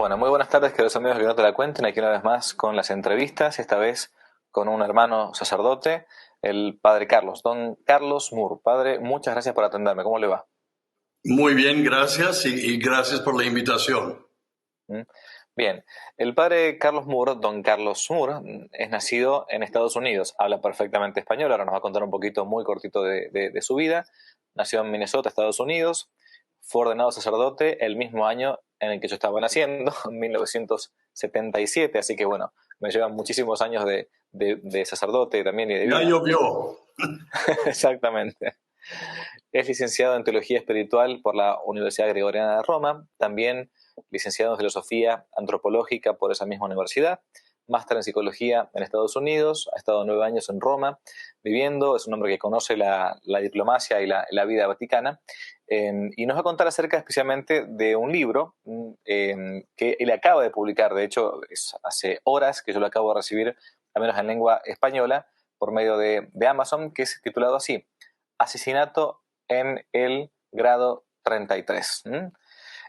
Bueno, muy buenas tardes, queridos amigos que no te la cuenten. Aquí una vez más con las entrevistas, esta vez con un hermano sacerdote, el padre Carlos, don Carlos Moore. Padre, muchas gracias por atenderme. ¿Cómo le va? Muy bien, gracias y gracias por la invitación. ¿Mm? Bien, el padre Carlos Moore, don Carlos Moore, es nacido en Estados Unidos, habla perfectamente español, ahora nos va a contar un poquito muy cortito de su vida. Nació en Minnesota, Estados Unidos, fue ordenado sacerdote el mismo año en el que yo estaba naciendo, en 1977, así que bueno, me llevan muchísimos años de sacerdote también y de Ya vida. llovió. Exactamente. Es licenciado en Teología Espiritual por la Universidad Gregoriana de Roma, también licenciado en Filosofía Antropológica por esa misma universidad, máster en Psicología en Estados Unidos, ha estado 9 años en Roma viviendo, es un hombre que conoce la diplomacia y la vida vaticana, y nos va a contar acerca especialmente de un libro que él acaba de publicar, de hecho es hace horas que yo lo acabo de recibir, al menos en lengua española, por medio de Amazon, que es titulado así: Asesinato en el grado 33.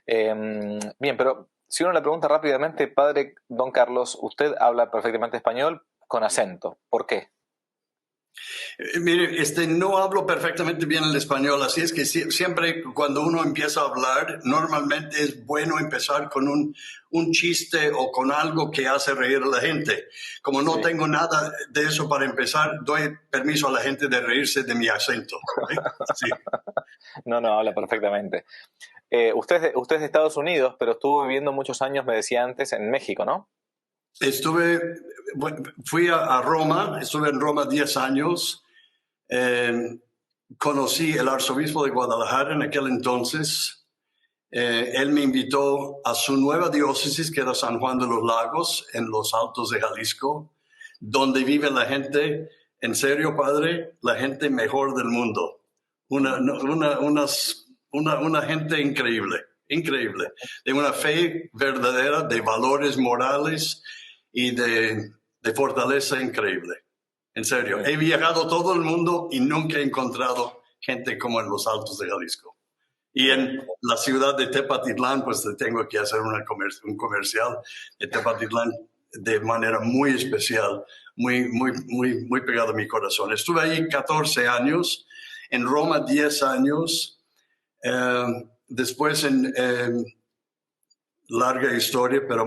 Bien, pero si uno le pregunta rápidamente, padre don Carlos, usted habla perfectamente español con acento. ¿Por qué? Mire, no hablo perfectamente bien el español, así es que siempre cuando uno empieza a hablar, normalmente es bueno empezar con un chiste o con algo que hace reír a la gente. Como no Sí. tengo nada de eso para empezar, doy permiso a la gente de reírse de mi acento. Sí. No, habla perfectamente. Usted es de Estados Unidos, pero estuvo viviendo muchos años, me decía antes, en México, ¿no? Fui a Roma, estuve en Roma 10 años. Conocí el arzobispo de Guadalajara en aquel entonces. Él me invitó a su nueva diócesis, que era San Juan de los Lagos, en los Altos de Jalisco, donde vive la gente, en serio, padre, la gente mejor del mundo. Una gente increíble, increíble, de una fe verdadera, de valores morales y de fortaleza increíble. En serio, he viajado todo el mundo y nunca he encontrado gente como en los Altos de Jalisco. Y en la ciudad de Tepatitlán, pues tengo que hacer un comercial de Tepatitlán de manera muy especial, muy pegado a mi corazón. Estuve ahí 14 años, en Roma 10 años, después larga historia, pero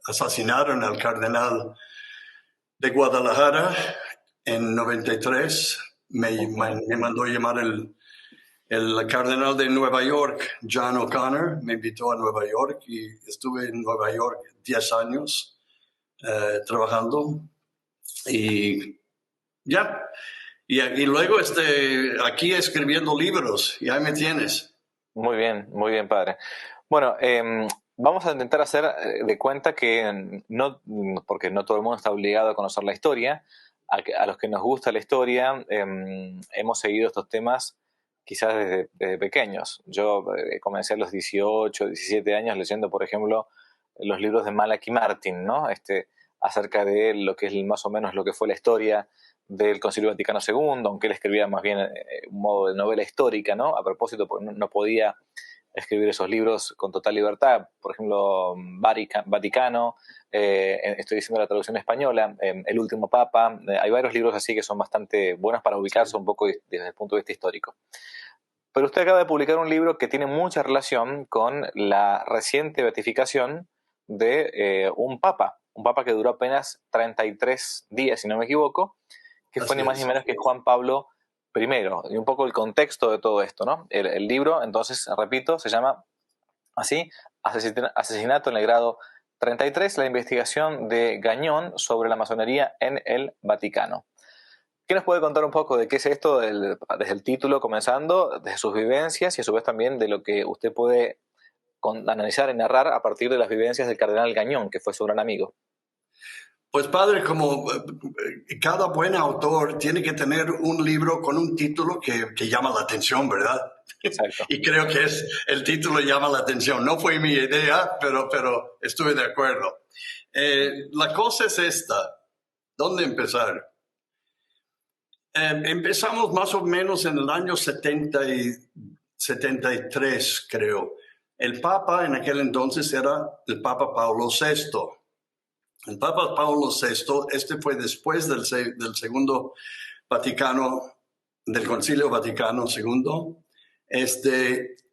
asesinaron al cardenal de Guadalajara en 93. Me mandó llamar el cardenal de Nueva York, John O'Connor, me invitó a Nueva York y estuve en Nueva York 10 años trabajando y ya. Y luego aquí escribiendo libros, y ahí me tienes. Muy bien, padre. Bueno, vamos a intentar hacer de cuenta que no, porque no todo el mundo está obligado a conocer la historia, a los que nos gusta la historia, hemos seguido estos temas quizás desde pequeños. Yo comencé a los 18, 17 años leyendo, por ejemplo, los libros de Malachi Martin, ¿no? Acerca de lo que es más o menos lo que fue la historia del Concilio Vaticano II, aunque él escribía más bien un modo de novela histórica, ¿no? A propósito, porque no podía escribir esos libros con total libertad. Por ejemplo, Vaticano, estoy diciendo la traducción española, El último Papa, hay varios libros así que son bastante buenos para ubicarse un poco desde el punto de vista histórico. Pero usted acaba de publicar un libro que tiene mucha relación con la reciente beatificación de un papa que duró apenas 33 días, si no me equivoco, que fue ni más ni menos que Juan Pablo I, y un poco el contexto de todo esto, ¿no? El libro, entonces, repito, se llama así: Asesinato en el grado 33, la investigación de Gañón sobre la masonería en el Vaticano. ¿Qué nos puede contar un poco de qué es esto, desde el título comenzando, de sus vivencias y a su vez también de lo que usted puede analizar y narrar a partir de las vivencias del cardenal Gañón, que fue su gran amigo? Pues padre, como cada buen autor tiene que tener un libro con un título que llama la atención, ¿verdad? Exacto. Y creo que el título llama la atención. No fue mi idea, pero estuve de acuerdo. La cosa es esta. ¿Dónde empezar? Empezamos más o menos en el año 73, creo. El Papa en aquel entonces era el Papa Pablo VI. El Papa Pablo VI, este fue después del segundo Vaticano, del Concilio Vaticano II,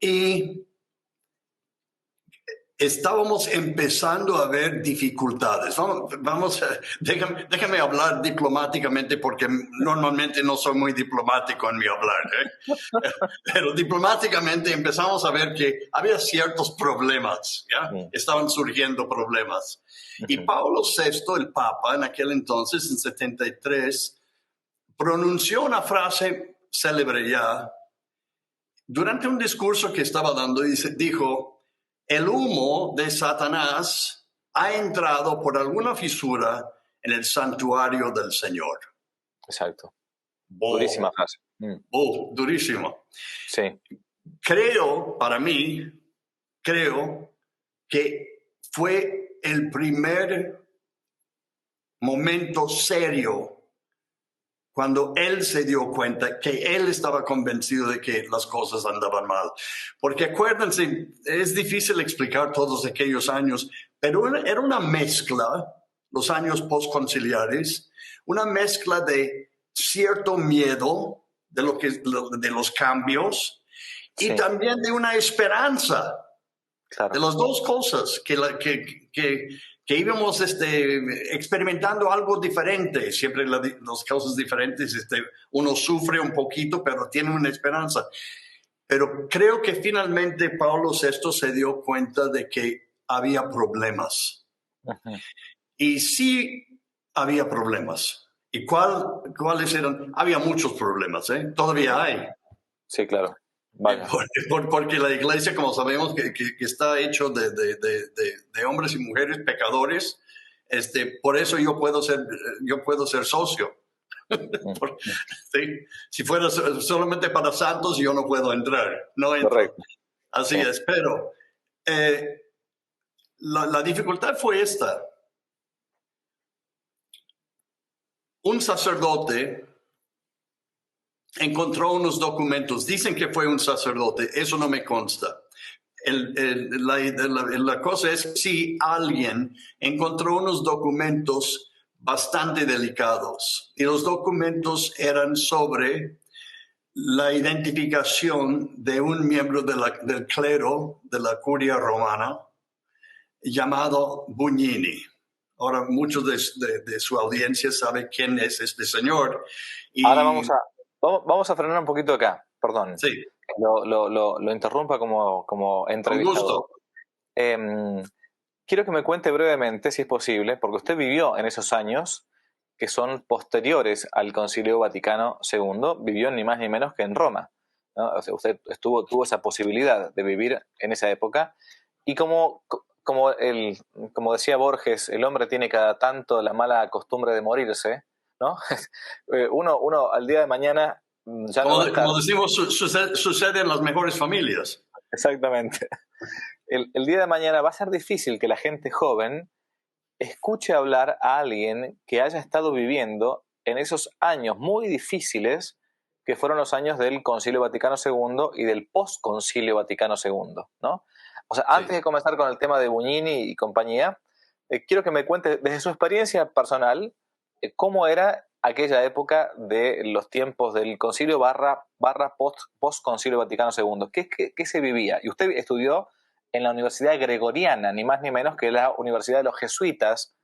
y estábamos empezando a ver dificultades. Déjame hablar diplomáticamente porque normalmente no soy muy diplomático en mi hablar, pero diplomáticamente empezamos a ver que había ciertos problemas, ¿ya? Estaban surgiendo problemas. Y Pablo VI, el Papa, en aquel entonces, en 73, pronunció una frase célebre ya, durante un discurso que estaba dando, dijo, el humo de Satanás ha entrado por alguna fisura en el santuario del Señor. Exacto. Durísima frase. Durísimo. Sí. Creo que fue el primer momento serio cuando él se dio cuenta que él estaba convencido de que las cosas andaban mal. Porque acuérdense, es difícil explicar todos aquellos años, pero era una mezcla, los años postconciliares, una mezcla de cierto miedo de los cambios y también de una esperanza. Claro. De las dos cosas, que íbamos experimentando algo diferente. Siempre las cosas diferentes, uno sufre un poquito, pero tiene una esperanza. Pero creo que finalmente Pablo VI se dio cuenta de que había problemas. Uh-huh. Y sí había problemas. ¿Y cuáles eran? Había muchos problemas, ¿eh? Todavía hay. Sí, claro. Vaya. Porque la iglesia, como sabemos, que está hecho de hombres y mujeres pecadores, por eso yo puedo ser socio. ¿Sí? Si fuera solamente para santos, yo no puedo entrar. No entro. Correcto. Así es, pero la dificultad fue esta. Un sacerdote encontró unos documentos. Dicen que fue un sacerdote. Eso no me consta. La cosa es si alguien encontró unos documentos bastante delicados. Y los documentos eran sobre la identificación de un miembro del clero de la curia romana llamado Bugnini. Ahora, muchos de su audiencia saben quién es este señor. Y ahora vamos a frenar un poquito acá, perdón. Sí. Lo interrumpa como entrevistador. Con gusto. Quiero que me cuente brevemente, si es posible, porque usted vivió en esos años que son posteriores al Concilio Vaticano II, vivió ni más ni menos que en Roma, ¿no? O sea, usted tuvo esa posibilidad de vivir en esa época, y como decía Borges, el hombre tiene cada tanto la mala costumbre de morirse, ¿no? Uno al día de mañana ya no va a estar. Como decimos, sucede en las mejores familias. Exactamente. El día de mañana va a ser difícil que la gente joven escuche hablar a alguien que haya estado viviendo en esos años muy difíciles que fueron los años del Concilio Vaticano II y del post-Concilio Vaticano II, ¿no? O sea, antes de comenzar con el tema de Bugnini y compañía, quiero que me cuente desde su experiencia personal cómo era aquella época de los tiempos del Concilio barra post-Concilio Vaticano II. ¿Qué se vivía? Y usted estudió en la Universidad Gregoriana, ni más ni menos que la Universidad de los Jesuitas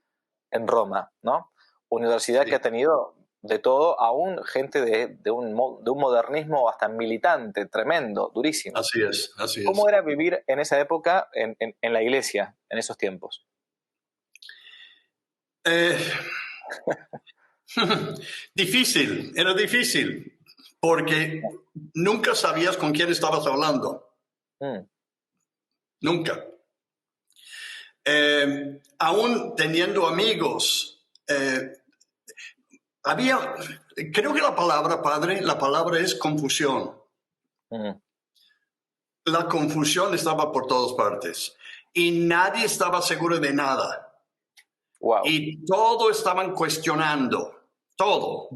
en Roma, ¿no? Universidad que ha tenido de todo, aún gente de un modernismo hasta militante, tremendo, durísimo. Así es. ¿Cómo era vivir en esa época en la iglesia, en esos tiempos? Era difícil, porque nunca sabías con quién estabas hablando. Nunca. Aún teniendo amigos, creo que la palabra es confusión. La confusión estaba por todas partes y nadie estaba seguro de nada. Wow. Y todo estaban cuestionando. Todo,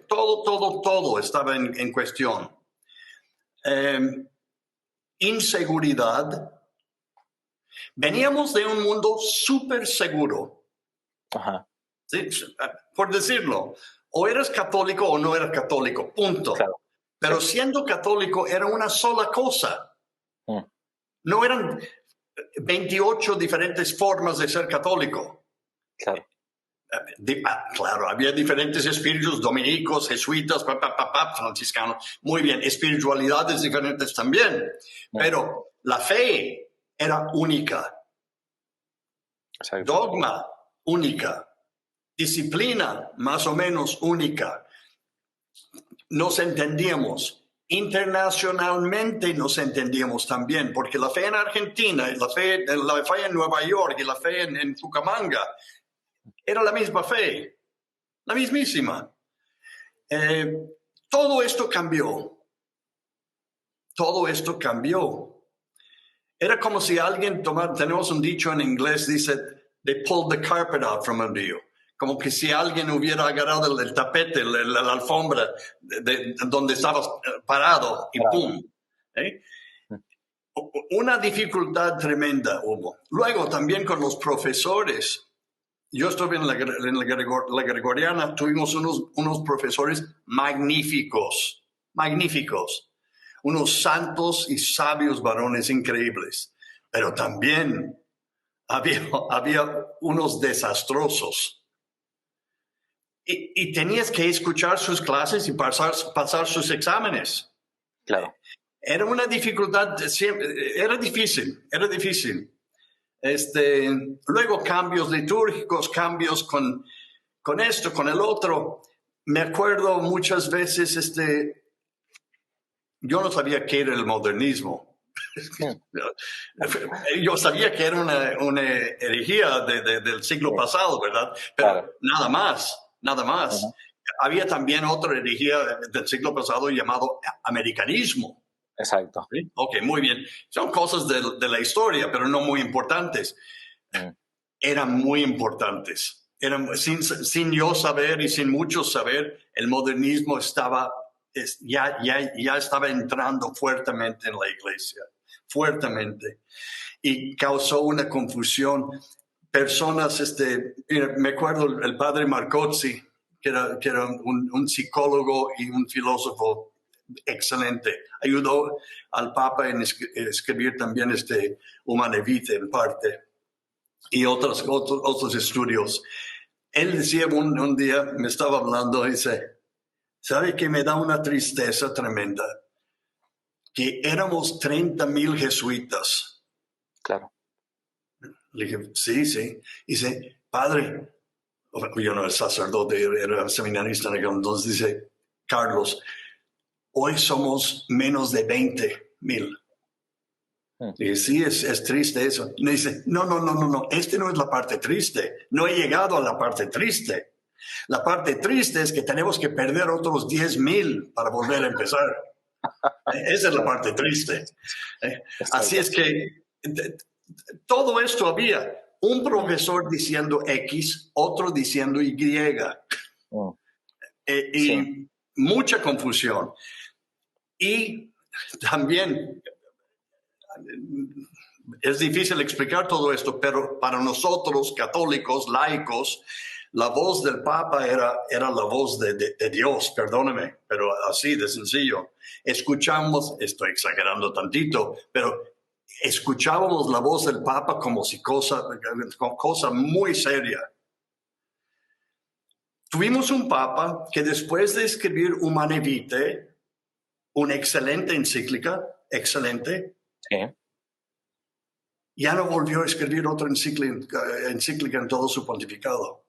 todo estaba en cuestión. inseguridad. Veníamos de un mundo súper seguro. Ajá. ¿Sí? Por decirlo, o eras católico o no eras católico, punto. Claro. Pero Sí. siendo católico era una sola cosa. No eran 28 diferentes formas de ser católico. Claro. Claro, había diferentes espíritus, dominicos, jesuitas, franciscanos. Muy bien, espiritualidades diferentes también. Pero la fe era única. Exacto. Dogma única. Disciplina más o menos única. Nos entendíamos. Internacionalmente nos entendíamos también, porque la fe en Argentina, la fe en Nueva York y la fe en Cucamonga era la misma fe, la mismísima. Todo esto cambió. Todo esto cambió. Era como si alguien tenemos un dicho en inglés, dice, they pulled the carpet out from under you. Como que si alguien hubiera agarrado el tapete, la alfombra de donde estabas parado y ¡pum! Una dificultad tremenda hubo. Luego también con los profesores. Yo estuve en la Gregoriana, tuvimos unos profesores magníficos, magníficos. Unos santos y sabios varones increíbles. Pero también había unos desastrosos. Y tenías que escuchar sus clases y pasar sus exámenes. Claro. Era una dificultad, era difícil. Luego cambios litúrgicos, cambios con esto, con el otro. Me acuerdo muchas veces, yo no sabía qué era el modernismo. Yo sabía que era una herejía del siglo pasado, ¿verdad? Pero claro. nada más. Uh-huh. Había también otra herejía del siglo pasado llamado americanismo. Exacto. ¿Sí? Ok, muy bien. Son cosas de la historia, pero no muy importantes. Eran muy importantes. Sin yo saber y sin muchos saber, el modernismo ya estaba entrando fuertemente en la iglesia. Fuertemente. Y causó una confusión. Personas, me acuerdo el padre Marcozzi, que era un psicólogo y un filósofo excelente. Ayudó al Papa en escribir también Humanae Vitae en parte y otros estudios. Él decía un día, me estaba hablando, dice, ¿sabe que me da una tristeza tremenda? Que éramos 30,000 jesuitas. Claro. Le dije, sí. Dice, padre, yo no era sacerdote, era seminarista, entonces dice, Carlos, hoy somos menos de 20,000. Dije, sí, es triste eso. Y me dice, no, no es la parte triste. No he llegado a la parte triste. La parte triste es que tenemos que perder otros 10,000 para volver a empezar. Esa es la parte triste. Así es que todo esto había un profesor diciendo X, otro diciendo Y. Y mucha confusión. Y también es difícil explicar todo esto, pero para nosotros, católicos, laicos, la voz del Papa era la voz de Dios, perdóneme, pero así de sencillo. Escuchamos, estoy exagerando tantito, pero escuchábamos la voz del Papa como si cosa muy seria. Tuvimos un Papa que después de escribir Humanae Vitae, una excelente encíclica, excelente, ya no volvió a escribir otra encíclica en todo su pontificado.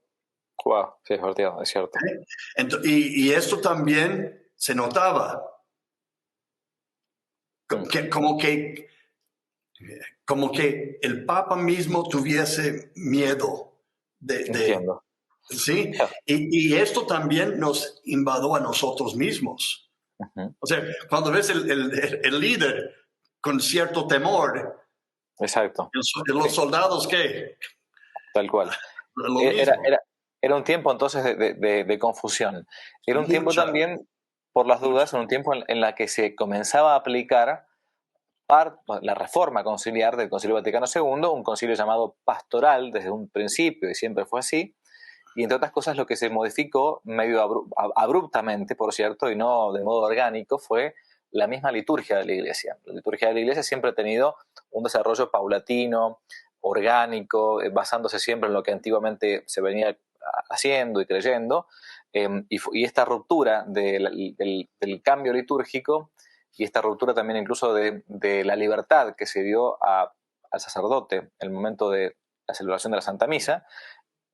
Wow, sí, es cierto. Y esto también se notaba. Como que el Papa mismo tuviese miedo Entiendo. ¿sí? Y esto también nos invadió a nosotros mismos. Uh-huh. O sea, cuando ves el líder con cierto temor, exacto. Los soldados, ¿qué? Tal cual. Era un tiempo entonces de confusión. Era un tiempo también, por las dudas, un tiempo en la que se comenzaba a aplicar la reforma conciliar del Concilio Vaticano II, un concilio llamado pastoral desde un principio y siempre fue así, y entre otras cosas lo que se modificó medio abruptamente, por cierto, y no de modo orgánico, fue la misma liturgia de la Iglesia. La liturgia de la Iglesia siempre ha tenido un desarrollo paulatino, orgánico, basándose siempre en lo que antiguamente se venía haciendo y creyendo, y esta ruptura del cambio litúrgico y esta ruptura también incluso de la libertad que se dio al sacerdote en el momento de la celebración de la Santa Misa,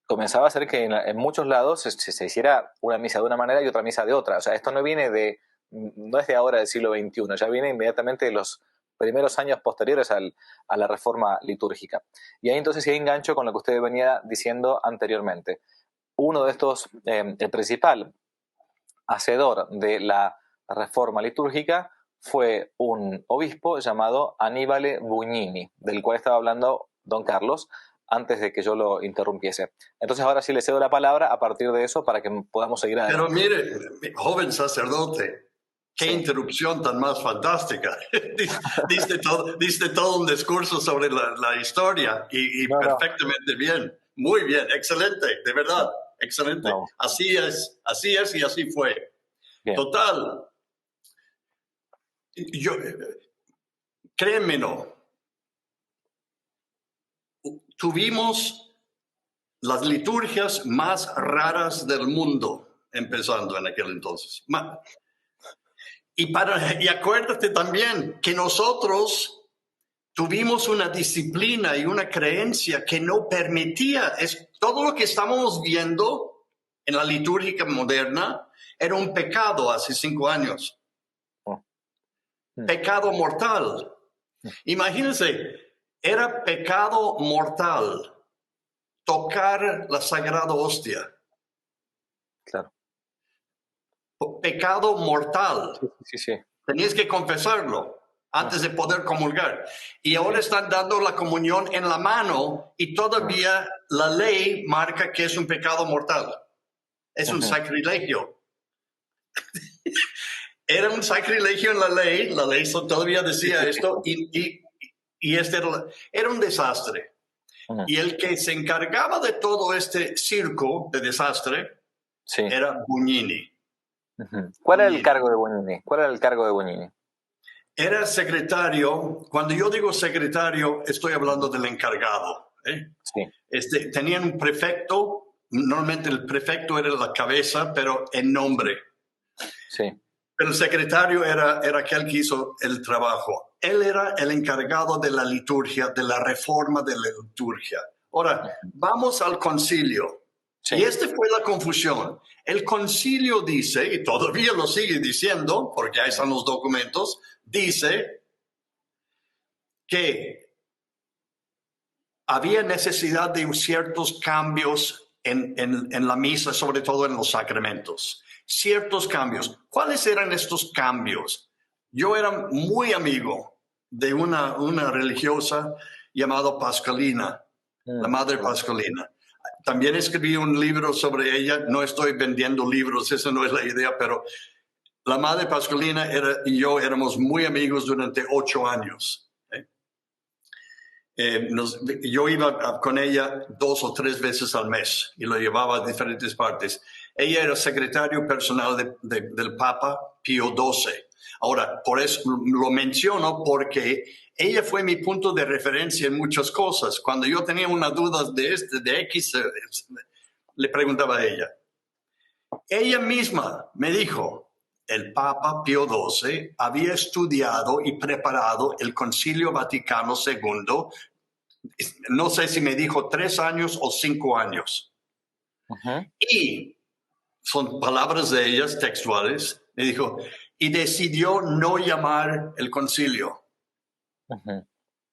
comenzaba a ser que en muchos lados se hiciera una misa de una manera y otra misa de otra. O sea, esto no es de ahora del siglo XXI, ya viene inmediatamente de los primeros años posteriores a la reforma litúrgica. Y ahí entonces sí engancho con lo que usted venía diciendo anteriormente. Uno de estos, el principal hacedor de la reforma litúrgica fue un obispo llamado Aníbal Bugnini, del cual estaba hablando don Carlos antes de que yo lo interrumpiese. Entonces ahora sí le cedo la palabra a partir de eso para que podamos seguir adelante. Pero mire, joven sacerdote, qué interrupción tan más fantástica. diste todo un discurso sobre la historia y perfectamente bien. Muy bien, excelente, de verdad, excelente. Así es y así fue. Bien. Total. Créeme, tuvimos las liturgias más raras del mundo, empezando en aquel entonces. Y acuérdate también que nosotros tuvimos una disciplina y una creencia que no permitía, todo lo que estamos viendo en la liturgia moderna era un pecado hace 5 años. Pecado mortal. Imagínense, era pecado mortal tocar la sagrada hostia. Claro. Pecado mortal. Sí. Tenías que confesarlo antes de poder comulgar. Y ahora están dando la comunión en la mano y todavía la ley marca que es un pecado mortal. Es un sacrilegio. Era un sacrilegio en la ley todavía decía esto y este era un desastre. Y el que se encargaba de todo este circo de desastre era Bugnini. ¿Cuál era el cargo de Bugnini? Era secretario. Cuando yo digo secretario, estoy hablando del encargado. Sí. Tenían un prefecto. Normalmente el prefecto era la cabeza, pero en nombre. Sí. Pero el secretario era aquel que hizo el trabajo. Él era el encargado de la liturgia, de la reforma de la liturgia. Ahora, vamos al concilio. Sí. Y esta fue la confusión. El concilio dice, y todavía lo sigue diciendo, porque ahí están los documentos, dice que había necesidad de ciertos cambios en la misa, sobre todo en los sacramentos. Ciertos cambios. ¿Cuáles eran estos cambios? Yo era muy amigo de una religiosa llamada Pascualina, la Madre Pascualina. También escribí un libro sobre ella. No estoy vendiendo libros, esa no es la idea, pero la Madre Pascualina y yo éramos muy amigos durante 8 años. Yo iba con ella 2 o 3 veces al mes y lo llevaba a diferentes partes. Ella era secretario personal del Papa Pío XII. Ahora, por eso lo menciono porque ella fue mi punto de referencia en muchas cosas. Cuando yo tenía una duda de X, le preguntaba a ella. Ella misma me dijo, el Papa Pío XII había estudiado y preparado el Concilio Vaticano II. No sé si me dijo 3 años o 5 años. Y son palabras de ellas textuales. Me dijo, y decidió no llamar el concilio.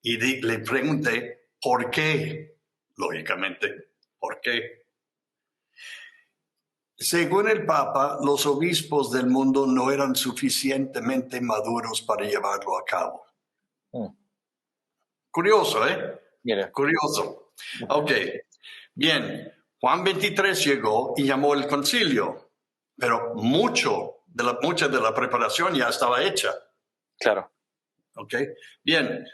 Y le pregunté, ¿por qué? Lógicamente, ¿por qué? Según el Papa, los obispos del mundo no eran suficientemente maduros para llevarlo a cabo. Curioso, ¿eh? Mira. Curioso. Ok, bien. Juan XXIII llegó y llamó el concilio, pero mucha de la preparación ya estaba hecha. Claro. ¿Ok? Bien.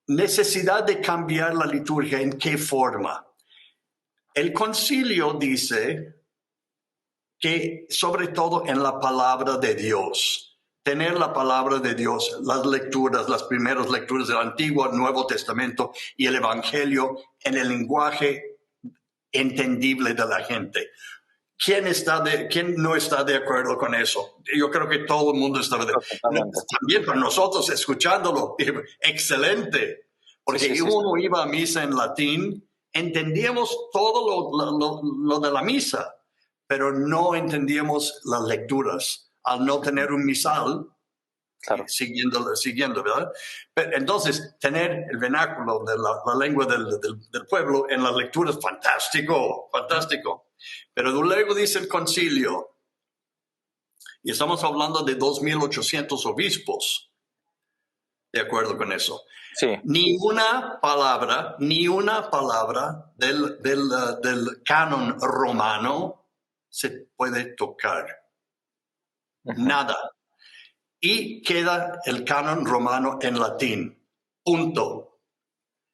Necesidad de cambiar la liturgia. ¿En qué forma? El concilio dice que sobre todo en la palabra de Dios, tener la palabra de Dios, las lecturas, las primeras lecturas del Antiguo, Nuevo Testamento y el Evangelio en el lenguaje entendible de la gente. ¿Quién no está de acuerdo con eso? Yo creo que todo el mundo está de acuerdo. Totalmente. También para nosotros, escuchándolo, excelente. Porque Sí, sí, sí, uno iba a misa en latín, entendíamos todo lo de la misa, pero no entendíamos las lecturas. Al no tener un misal, claro. siguiendo, ¿verdad? Pero entonces, tener el vernáculo de la lengua del pueblo en las lecturas, fantástico, fantástico. Pero luego dice el concilio, y estamos hablando de 2.800 obispos, de acuerdo con eso. Sí. Ni una palabra del canon romano se puede tocar. Nada. Y queda el canon romano en latín. Punto.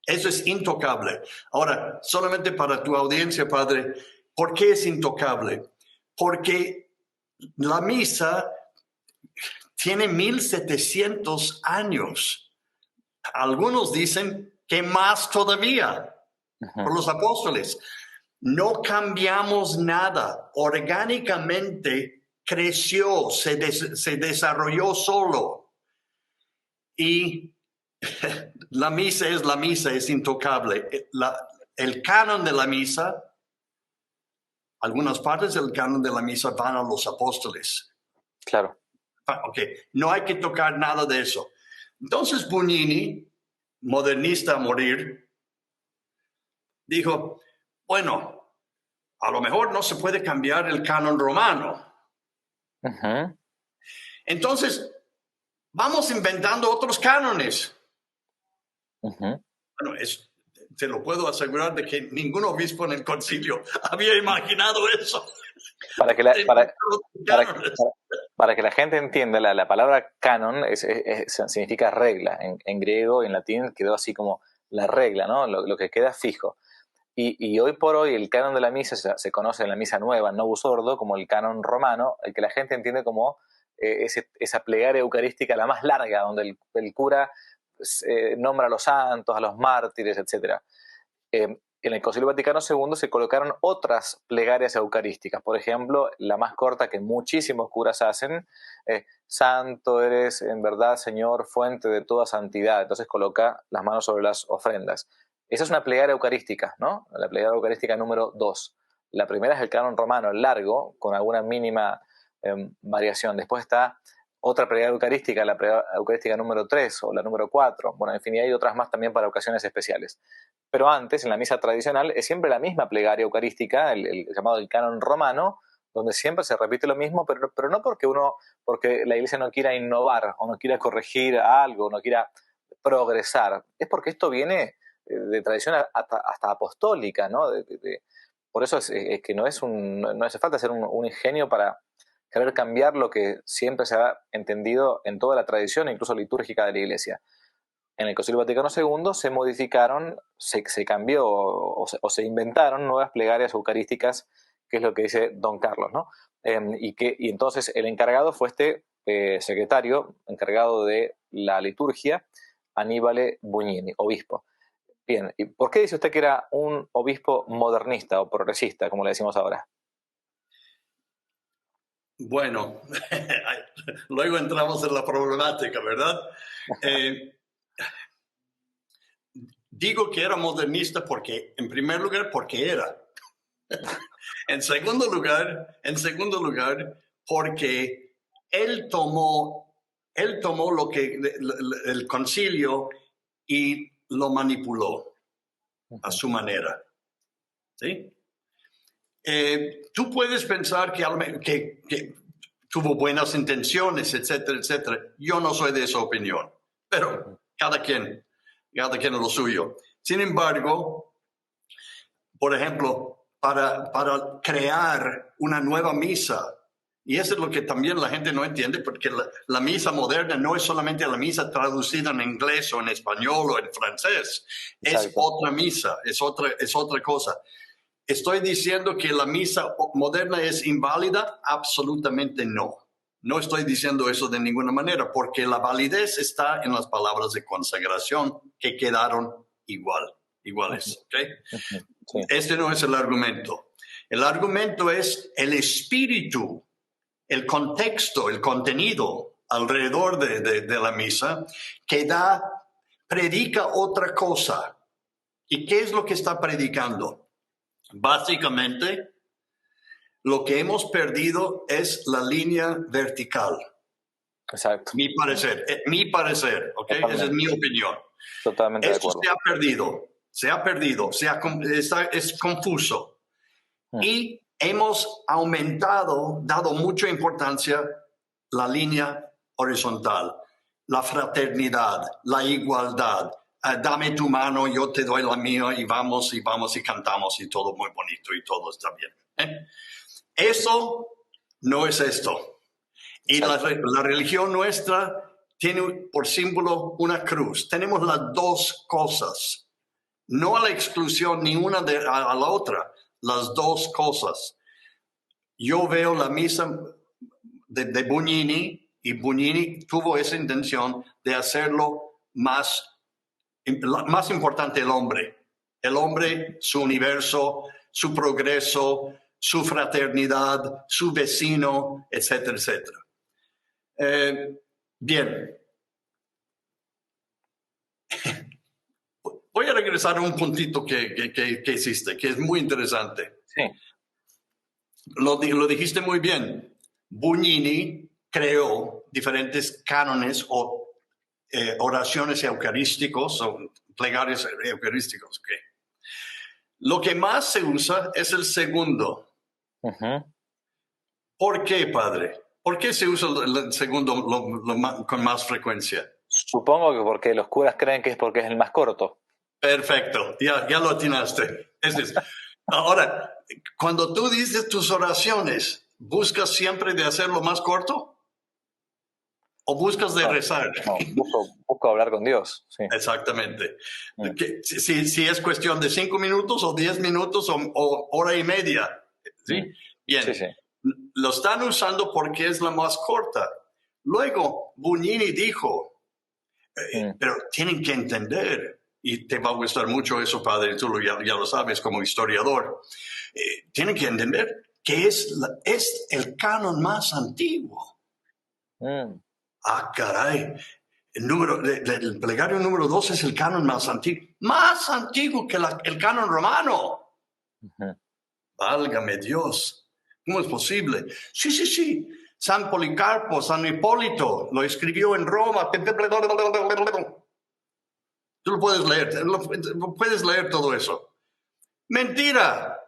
Eso es intocable. Ahora, solamente para tu audiencia, padre, ¿por qué es intocable? Porque la misa tiene 1.700 años. Algunos dicen que más todavía por los apóstoles. No cambiamos nada. Orgánicamente creció, se desarrolló solo. Y la misa, es intocable. El canon de la misa, algunas partes del canon de la misa van a los apóstoles. Claro. Ok, no hay que tocar nada de eso. Entonces Bugnini, modernista a morir, dijo, bueno, a lo mejor no se puede cambiar el canon romano. Entonces, vamos inventando otros cánones. Bueno, te lo puedo asegurar de que ningún obispo en el concilio había imaginado eso. Para que la gente entienda, la palabra canon significa regla. En griego y en latín quedó así como la regla, ¿no? Lo que queda fijo. Y hoy por hoy el canon de la misa se conoce en la misa nueva, Novus Ordo, como el canon romano, el que la gente entiende como esa plegaria eucarística la más larga, donde el cura nombra a los santos, a los mártires, etc. En el Concilio Vaticano II se colocaron otras plegarias eucarísticas. Por ejemplo, la más corta que muchísimos curas hacen, Santo eres en verdad, Señor, fuente de toda santidad. Entonces coloca las manos sobre las ofrendas. Esa es una plegaria eucarística, ¿no? La plegaria eucarística número 2. La primera es el canon romano, el largo, con alguna mínima variación. Después está otra plegaria eucarística, la plegaria eucarística número 3 o la número 4. Bueno, en fin, y hay otras más también para ocasiones especiales. Pero antes, en la misa tradicional, es siempre la misma plegaria eucarística, el llamado el canon romano, donde siempre se repite lo mismo, pero no porque la Iglesia no quiera innovar o no quiera corregir algo, no quiera progresar. Es porque esto viene de tradición hasta apostólica, ¿no? Por eso es que no hace falta ser un ingenio para querer cambiar lo que siempre se ha entendido en toda la tradición, incluso litúrgica de la Iglesia. En el Concilio Vaticano II se modificaron, se cambió o se inventaron nuevas plegarias eucarísticas, que es lo que dice Don Carlos, ¿no? Y entonces el encargado fue este secretario, encargado de la liturgia, Aníbal Bugnini, obispo. Bien, ¿y por qué dice usted que era un obispo modernista o progresista, como le decimos ahora? Bueno, luego entramos en la problemática, ¿verdad? Digo que era modernista porque, en primer lugar, porque era. En segundo lugar, porque él tomó lo que el concilio y lo manipuló a su manera. ¿Sí? Tú puedes pensar que tuvo buenas intenciones, etcétera, etcétera. Yo no soy de esa opinión, pero cada quien es lo suyo. Sin embargo, por ejemplo, para crear una nueva misa Y eso es lo que también la gente no entiende, porque la misa moderna no es solamente la misa traducida en inglés o en español o en francés. Es Exacto. otra misa, es otra cosa. ¿Estoy diciendo que la misa moderna es inválida? Absolutamente no. No estoy diciendo eso de ninguna manera, porque la validez está en las palabras de consagración que quedaron iguales. ¿Okay? Sí. Este no es el argumento. El argumento es el espíritu, el contexto, el contenido alrededor de la misa que predica otra cosa. ¿Y qué es lo que está predicando? Básicamente, lo que hemos perdido es la línea vertical. Exacto. Mi parecer, ¿ok? Totalmente. Esa es mi opinión. Totalmente Esto de acuerdo. se ha perdido, es confuso. Y hemos dado mucha importancia la línea horizontal, la fraternidad, la igualdad. Dame tu mano, yo te doy la mía y vamos y cantamos y todo muy bonito y todo está bien. Eso no es esto. Y la religión nuestra tiene por símbolo una cruz. Tenemos las dos cosas. No a la exclusión ni una a la otra. Las dos cosas. Yo veo la misa de Bugnini y Bugnini tuvo esa intención de hacerlo más importante el hombre. El hombre, su universo, su progreso, su fraternidad, su vecino, etcétera, etcétera. Bien. Voy a regresar a un puntito que hiciste, que es muy interesante. Sí. Lo dijiste muy bien. Bugnini creó diferentes cánones o oraciones eucarísticos o plegarias eucarísticos. Okay. Lo que más se usa es el segundo. ¿Por qué, padre? ¿Por qué se usa el segundo con más frecuencia? Supongo que porque los curas creen que es porque es el más corto. Perfecto, ya lo atinaste. Ahora, cuando tú dices tus oraciones, ¿buscas siempre de hacerlo más corto? ¿O buscas de rezar? No, busco hablar con Dios. Sí. Exactamente. Si es cuestión de 5 minutos o 10 minutos o hora y media. ¿Sí? Bien. Sí, sí. Lo están usando porque es la más corta. Luego, Bugnini dijo, pero tienen que entender, y te va a gustar mucho eso, padre, tú ya lo sabes como historiador, tienen que entender que es el canon más antiguo. Ah, caray. El plegario número 2 es el canon más antiguo que el canon romano. Válgame Dios. ¿Cómo es posible? Sí. San Policarpo, San Hipólito, lo escribió en Roma. Tú lo puedes leer, puedes leer todo eso. Mentira.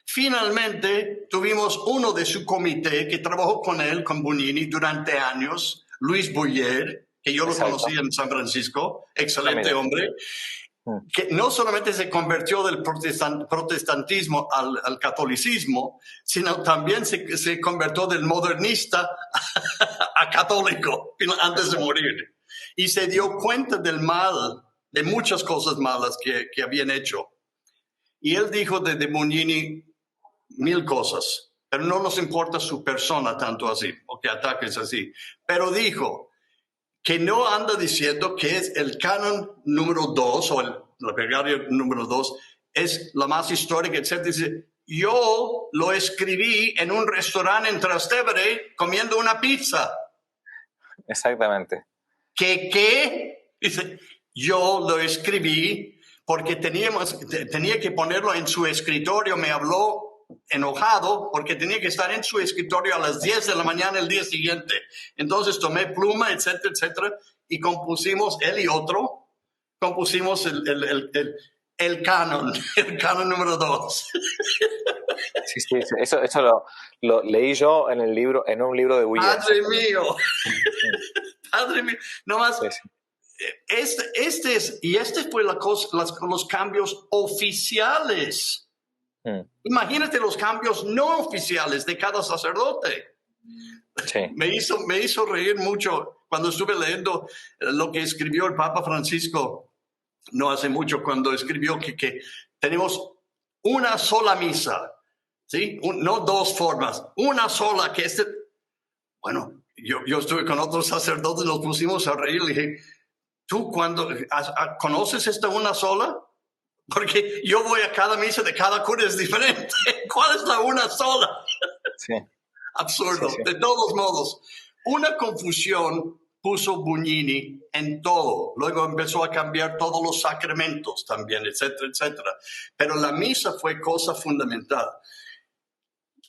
Finalmente tuvimos uno de su comité que trabajó con él, con Bugnini, durante años, Luis Boyer, que yo lo conocí en San Francisco, excelente hombre, que no solamente se convirtió del protestantismo al catolicismo, sino también se convirtió del modernista a católico antes de morir. Y se dio cuenta del mal, de muchas cosas malas que habían hecho. Y él dijo de Bugnini 1000 cosas, pero no nos importa su persona tanto así, o que ataques así. Pero dijo que no anda diciendo que es el canon número 2 o la plegaria número 2 es la más histórica, etc. Dice, yo lo escribí en un restaurante en Trastevere comiendo una pizza. Exactamente. ¿Qué? Dice, yo lo escribí porque tenía que ponerlo en su escritorio. Me habló enojado porque tenía que estar en su escritorio a las 10 de la mañana el día siguiente. Entonces tomé pluma, etcétera, etcétera, y compusimos, él y otro, compusimos el canon número 2. Sí. Eso lo leí yo en un libro de Williams. Padre mío. Padre mío. No más. Sí. Este fue los cambios oficiales Mm. Imagínate los cambios no oficiales de cada sacerdote. Sí. Me hizo reír mucho cuando estuve leyendo lo que escribió el Papa Francisco no hace mucho, cuando escribió que tenemos una sola misa, ¿sí? No dos formas, una sola, que bueno, yo estuve con otros sacerdotes, nos pusimos a reír, le dije, ¿tú conoces esta una sola? Porque yo voy a cada misa de cada cura es diferente. ¿Cuál es la una sola? Sí. Absurdo. Sí, sí. De todos modos, una confusión puso Bugnini en todo. Luego empezó a cambiar todos los sacramentos también, etcétera, etcétera. Pero la misa fue cosa fundamental.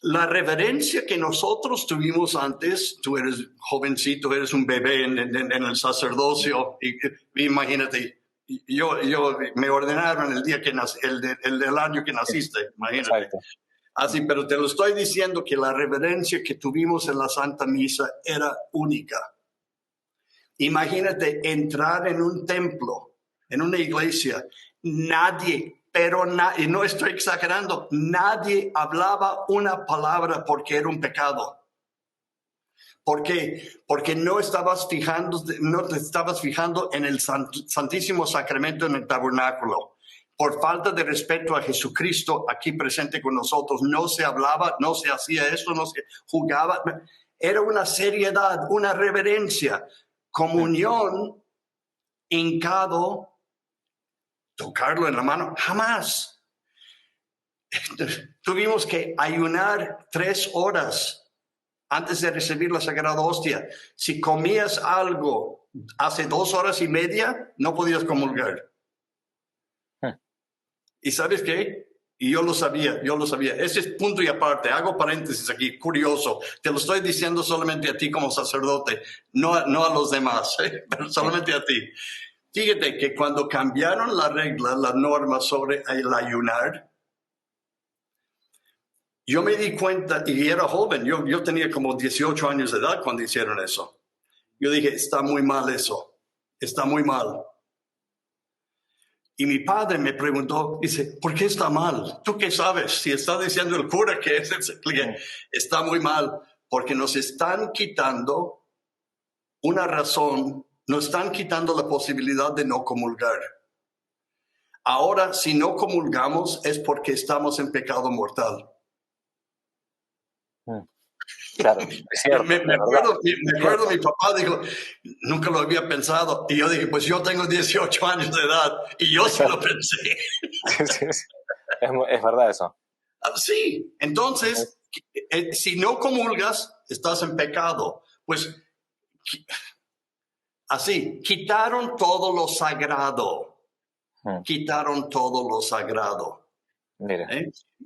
La reverencia que nosotros tuvimos antes, tú eres jovencito, eres un bebé en el sacerdocio, y imagínate, yo me ordenaron el día que nací, el año que naciste, imagínate. Exacto. Así, pero te lo estoy diciendo que la reverencia que tuvimos en la Santa Misa era única. Imagínate entrar en un templo, en una iglesia, nadie, y no estoy exagerando, nadie hablaba una palabra porque era un pecado. ¿Por qué? Porque no te estabas fijando en el Santísimo Sacramento en el tabernáculo. Por falta de respeto a Jesucristo aquí presente con nosotros, no se hablaba, no se hacía eso, no se jugaba. Era una seriedad, una reverencia, comunión, hincado, tocarlo en la mano, jamás. Tuvimos que ayunar 3 horas antes de recibir la Sagrada Hostia. Si comías algo hace 2 horas y media, no podías comulgar. ¿Y sabes qué? Y yo lo sabía. Ese es punto y aparte. Hago paréntesis aquí, curioso. Te lo estoy diciendo solamente a ti como sacerdote, no a los demás, pero solamente a ti. Fíjate que cuando cambiaron la regla, la norma sobre el ayunar, yo me di cuenta, y era joven, yo tenía como 18 años de edad cuando hicieron eso. Yo dije, está muy mal eso, está muy mal. Y mi padre me preguntó, dice, ¿por qué está mal? ¿Tú qué sabes? Si está diciendo el cura que está muy mal, porque nos están quitando una razón, nos están quitando la posibilidad de no comulgar. Ahora, si no comulgamos es porque estamos en pecado mortal. Claro, es cierto. Me acuerdo, mi papá dijo, nunca lo había pensado. Y yo dije, pues yo tengo 18 años de edad y yo sí lo pensé. Sí. Es verdad eso. Sí, entonces, si no comulgas, estás en pecado. Pues, así, quitaron todo lo sagrado. Quitaron todo lo sagrado. Mira.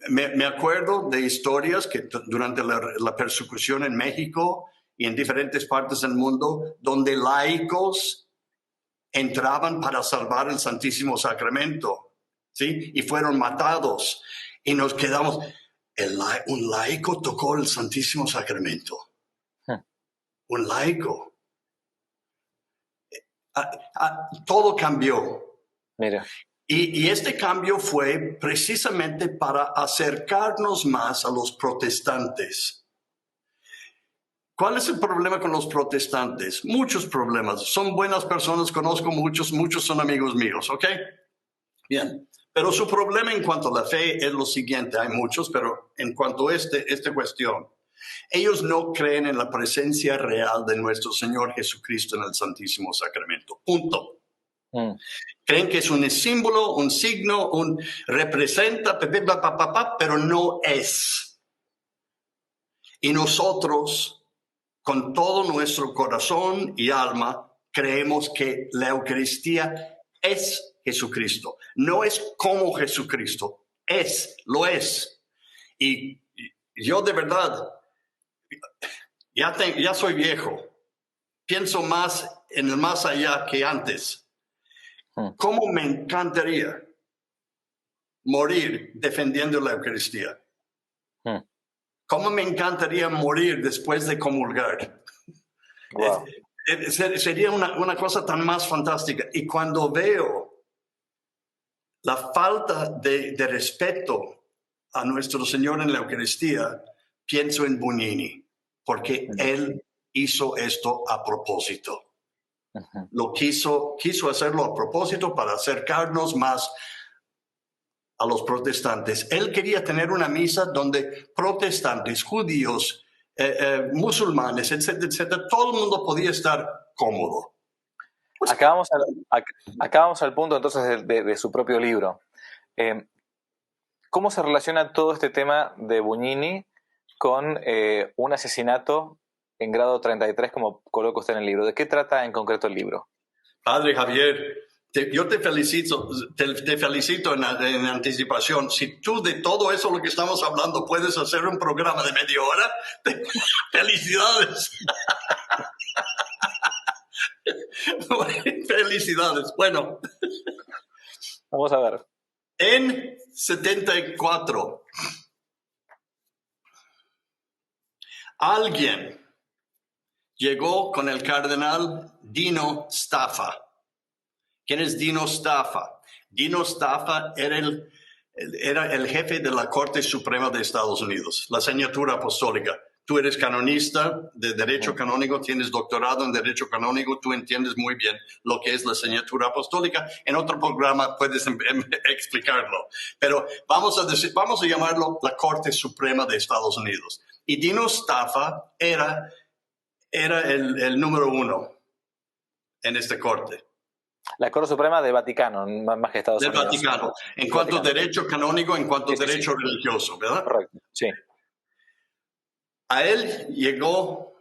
Me acuerdo de historias que durante la persecución en México y en diferentes partes del mundo, donde laicos entraban para salvar el Santísimo Sacramento, ¿sí? Y fueron matados. Y nos quedamos, un laico tocó el Santísimo Sacramento. Un laico. Todo cambió. Mira. Y este cambio fue precisamente para acercarnos más a los protestantes. ¿Cuál es el problema con los protestantes? Muchos problemas. Son buenas personas, conozco muchos son amigos míos, ¿ok? Bien. Pero su problema en cuanto a la fe es lo siguiente. Hay muchos, pero en cuanto a esta cuestión, ellos no creen en la presencia real de nuestro Señor Jesucristo en el Santísimo Sacramento. Punto. Creen que es un símbolo, un signo, representa, pero no es. Y nosotros, con todo nuestro corazón y alma, creemos que la Eucaristía es Jesucristo. No es como Jesucristo, lo es. Y yo de verdad, ya soy viejo. Pienso más en el más allá que antes. ¿Cómo me encantaría morir defendiendo la Eucaristía? ¿Cómo me encantaría morir después de comulgar? Wow. Sería una cosa tan más fantástica. Y cuando veo la falta de respeto a nuestro Señor en la Eucaristía, pienso en Bugnini, porque él hizo esto a propósito. Lo quiso hacerlo a propósito para acercarnos más a los protestantes. Él quería tener una misa donde protestantes, judíos, musulmanes, etcétera, etcétera, todo el mundo podía estar cómodo. Acabamos al punto entonces de su propio libro. ¿Cómo se relaciona todo este tema de Bugnini con un asesinato en grado 33, como coloca usted en el libro? ¿De qué trata en concreto el libro? Padre Javier, yo te felicito en anticipación. Si tú de todo eso lo que estamos hablando puedes hacer un programa de media hora, felicidades. Felicidades. Bueno. Vamos a ver. En 74, alguien llegó con el cardenal Dino Staffa. ¿Quién es Dino Staffa? Dino Staffa era el jefe de la Corte Suprema de Estados Unidos, la Señatura Apostólica. Tú eres canonista de Derecho Canónico, tienes doctorado en Derecho Canónico, tú entiendes muy bien lo que es la Señatura Apostólica. En otro programa puedes explicarlo. Pero vamos a llamarlo la Corte Suprema de Estados Unidos. Y Dino Staffa era el número uno en esta corte. La Corte Suprema del Vaticano, más que Estados Unidos. Del Vaticano. En cuanto a derecho canónico, en cuanto a derecho religioso, ¿verdad? Correcto, sí. A él llegó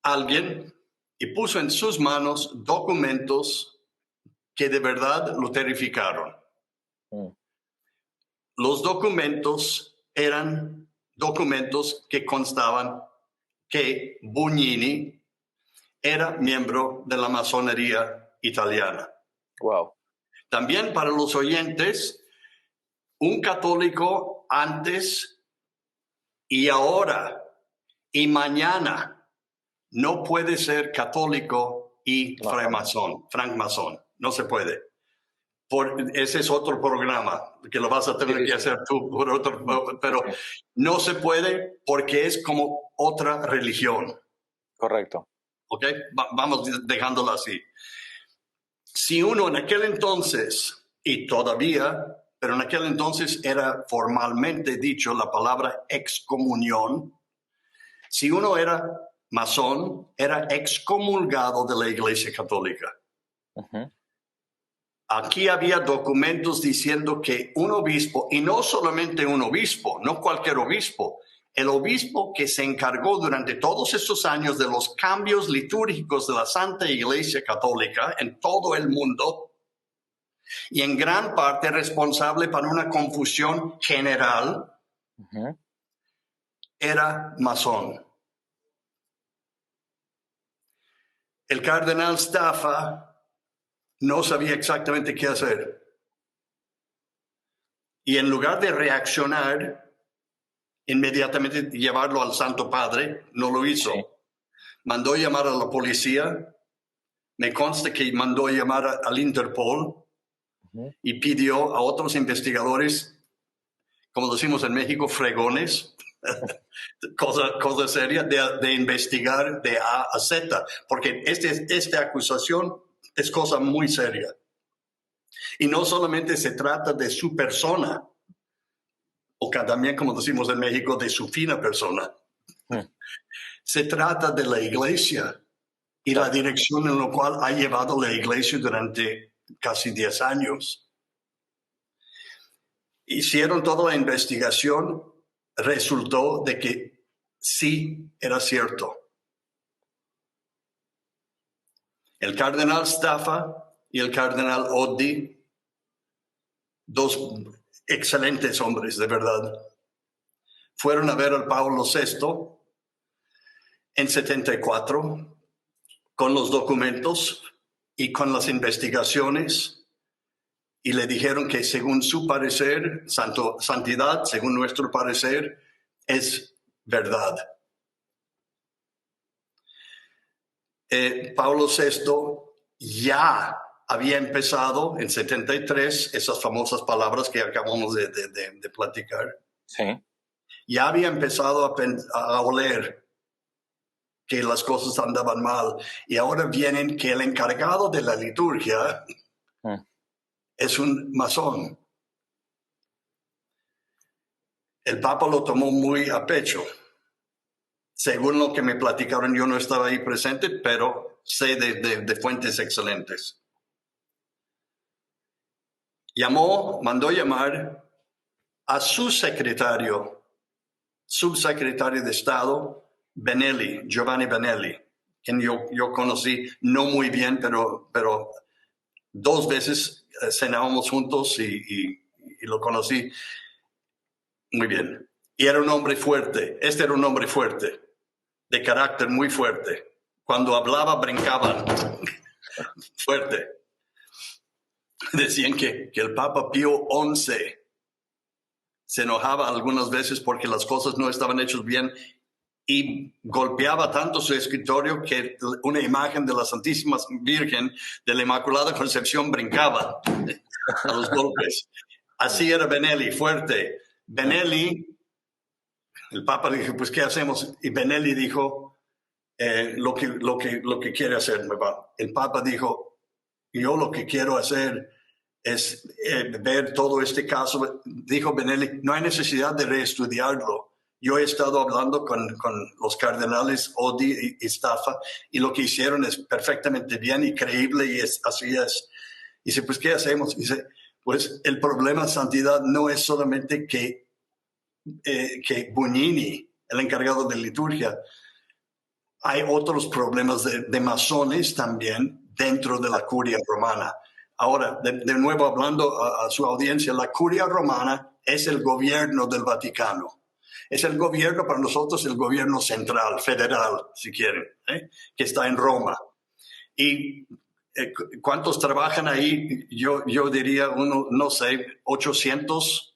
alguien y puso en sus manos documentos que de verdad lo terrificaron. Los documentos eran documentos que constaban que Bugnini era miembro de la masonería italiana. Wow. También para los oyentes, un católico antes y ahora y mañana no puede ser católico y francmasón. No se puede. Ese es otro programa que lo vas a tener que hacer tú por otro, pero no se puede porque es como otra religión. Correcto. ¿Ok? Vamos dejándolo así. Si uno en aquel entonces, y todavía, pero en aquel entonces era formalmente dicho la palabra excomunión, si uno era masón, era excomulgado de la Iglesia Católica. Aquí había documentos diciendo que un obispo, y no solamente un obispo, no cualquier obispo, el obispo que se encargó durante todos estos años de los cambios litúrgicos de la Santa Iglesia Católica en todo el mundo, y en gran parte responsable para una confusión general, era masón. El cardenal Staffa no sabía exactamente qué hacer. Y en lugar de reaccionar, inmediatamente llevarlo al Santo Padre, no lo hizo. Sí. Mandó llamar a la policía. Me consta que mandó llamar al Interpol y pidió a otros investigadores, como decimos en México, fregones, cosa seria, de investigar de A a Z, porque esta acusación es cosa muy seria. Y no solamente se trata de su persona, o también, como decimos en México, de su fina persona. Se trata de la Iglesia y la dirección en la cual ha llevado la Iglesia durante casi 10 años. Hicieron toda la investigación, resultó de que sí era cierto. El cardenal Staffa y el cardenal Oddi, dos excelentes hombres, de verdad, fueron a ver al Pablo VI en 74 con los documentos y con las investigaciones y le dijeron que según su parecer, santidad, según nuestro parecer, es verdad. Pablo VI ya había empezado en 73 esas famosas palabras que acabamos de platicar. Sí. Ya había empezado a oler que las cosas andaban mal. Y ahora vienen que el encargado de la liturgia es un masón. El Papa lo tomó muy a pecho. Según lo que me platicaron, yo no estaba ahí presente, pero sé de fuentes excelentes. Mandó llamar a su subsecretario de Estado, Giovanni Benelli, quien yo conocí no muy bien, pero 2 veces cenábamos juntos y lo conocí muy bien. Y era un hombre fuerte. Era un hombre fuerte, de carácter muy fuerte. Cuando hablaba, brincaban fuerte. Decían que el Papa Pío XI se enojaba algunas veces porque las cosas no estaban hechas bien y golpeaba tanto su escritorio que una imagen de la Santísima Virgen de la Inmaculada Concepción brincaba a los golpes. Así era Benelli, fuerte. Benelli, el Papa le dijo, pues, ¿qué hacemos? Y Benelli dijo, lo que quiere hacer. El Papa dijo, yo lo que quiero hacer es ver todo este caso. Dijo Benelli, no hay necesidad de reestudiarlo. Yo he estado hablando con los cardenales Odi y Staffa y lo que hicieron es perfectamente bien y creíble y así es. Y dice, pues, ¿qué hacemos? Dice, pues el problema de santidad no es solamente que Bugnini, el encargado de liturgia, hay otros problemas de masones también dentro de la curia romana. Ahora, de nuevo hablando a su audiencia, la curia romana es el gobierno del Vaticano. Es el gobierno, para nosotros, el gobierno central, federal, si quieren, que está en Roma. Y ¿cuántos trabajan ahí? Yo diría, no sé, 800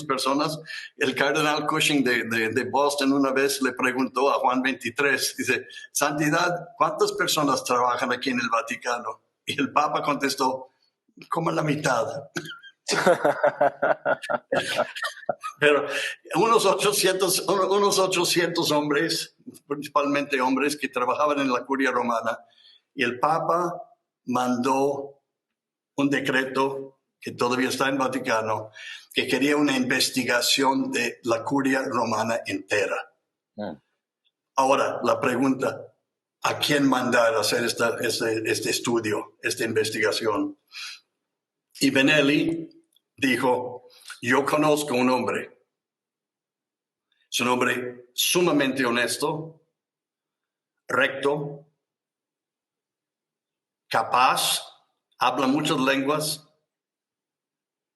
personas. El cardenal Cushing de Boston una vez le preguntó a Juan XXIII, dice, Santidad, ¿cuántas personas trabajan aquí en el Vaticano? Y el Papa contestó, como la mitad. Pero unos 800 hombres, principalmente hombres que trabajaban en la curia romana, y el Papa mandó un decreto que todavía está en Vaticano, que quería una investigación de la curia romana entera. Ahora, la pregunta, ¿a quién mandar a hacer este estudio, esta investigación? Y Benelli dijo, yo conozco un hombre. Es un hombre sumamente honesto, recto, capaz, habla muchas lenguas,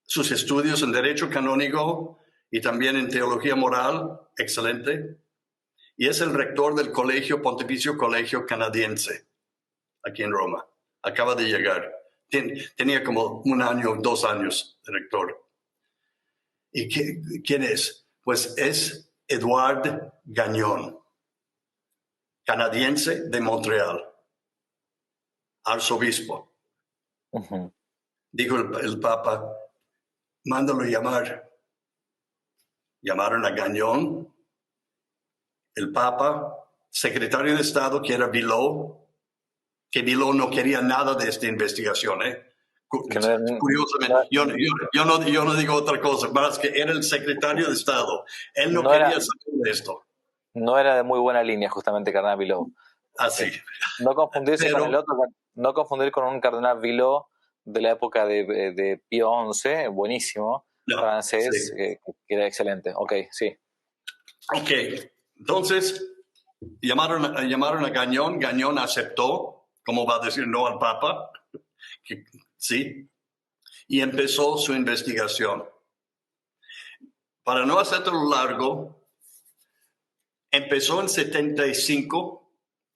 sus estudios en Derecho Canónico y también en Teología Moral, excelente. Y es el rector del Pontificio Colegio Canadiense, aquí en Roma. Acaba de llegar. Tenía como 1 año, 2 años de rector. ¿Y quién es? Pues es Edouard Gagnon, canadiense de Montreal, arzobispo. Dijo el Papa, mándalo llamar. Llamaron a Gagnon, el Papa, secretario de Estado, que era Villot, que Villot no quería nada de esta investigación. Curiosamente, yo no digo otra cosa, más que era el secretario de Estado. Él no quería saber de esto. No era de muy buena línea, justamente, Cardenal Villot. Así. No confundirse con el otro, no confundir con un Cardenal Villot de la época de Pío XI, buenísimo, francés, sí. que era excelente. Ok, sí. Ok, entonces llamaron a Gagnon. Gagnon aceptó, ¿cómo va a decir no al Papa? Sí, y empezó su investigación. Para no hacerlo largo, empezó en 75.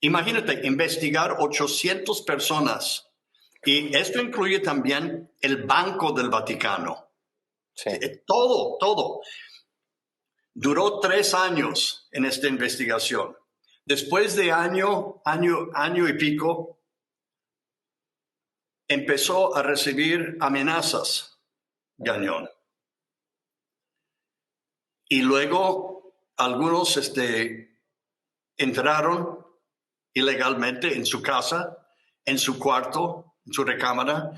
Imagínate, investigar 800 personas. Y esto incluye también el Banco del Vaticano. Sí. Todo. Duró 3 años en esta investigación. Después de año y pico, empezó a recibir amenazas, Gagnon. Y luego algunos entraron ilegalmente en su casa, en su cuarto, en su recámara,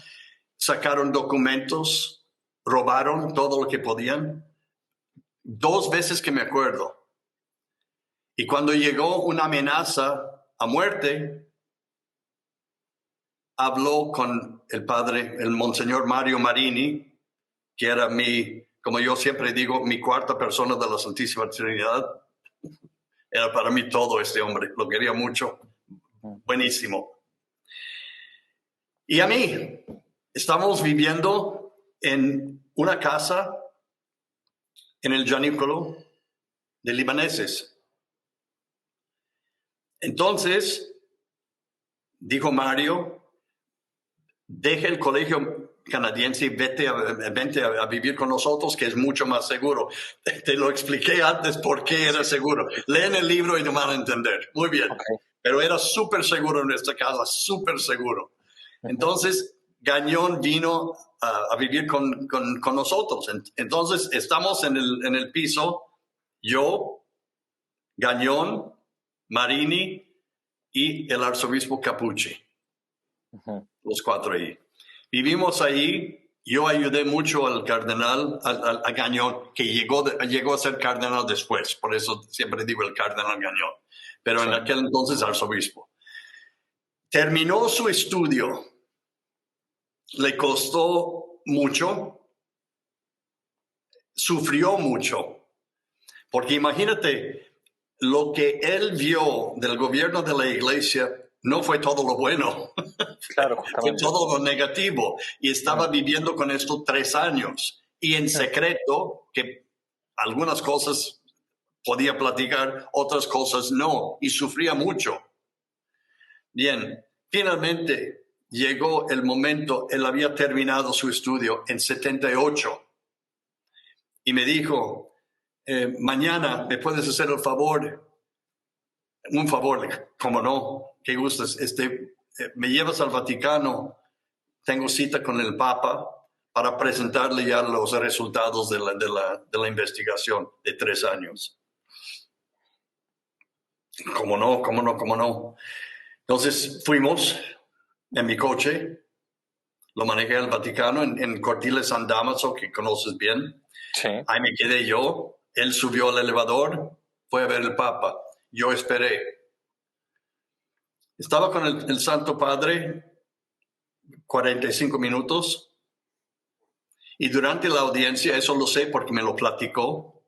sacaron documentos, robaron todo lo que podían. 2 veces que me acuerdo. Y cuando llegó una amenaza a muerte, habló con el padre, el Monseñor Mario Marini, que era como yo siempre digo, mi cuarta persona de la Santísima Trinidad. Era para mí todo este hombre, lo quería mucho, buenísimo. Y a mí, estamos viviendo en una casa en el Gianicolo de libaneses. Entonces, dijo Mario, deja el colegio canadiense y vente a vivir con nosotros, que es mucho más seguro. Te lo expliqué antes por qué era seguro. Leen el libro y no van a entender. Muy bien. Okay. Pero era súper seguro en nuestra casa, súper seguro. Entonces, Gañón vino a vivir con nosotros. Entonces, estamos en el piso, yo, Gañón, Marini y el arzobispo Capucci. Los 4 ahí. Vivimos ahí. Yo ayudé mucho al cardenal, a Gañón, que llegó a ser cardenal después. Por eso siempre digo el cardenal Gañón. Pero sí. En aquel entonces arzobispo. Terminó su estudio. Le costó mucho. Sufrió mucho. Porque imagínate, lo que él vio del gobierno de la iglesia no fue todo lo bueno. Claro, fue todo lo negativo. Y estaba viviendo con esto 3 años. Y en secreto, que algunas cosas podía platicar, otras cosas no. Y sufría mucho. Bien, finalmente llegó el momento. Él había terminado su estudio en 78. Y me dijo, mañana me puedes hacer el favor. Un favor, como no, qué gustas. Me llevas al Vaticano, tengo cita con el Papa para presentarle ya los resultados de la investigación de 3 años. ¿Cómo no? Entonces fuimos en mi coche, lo manejé al Vaticano en Cortile San Damaso, que conoces bien. Sí. Ahí me quedé yo, él subió al elevador, fue a ver el Papa, yo esperé. Estaba con el Santo Padre 45 minutos y durante la audiencia, eso lo sé porque me lo platicó,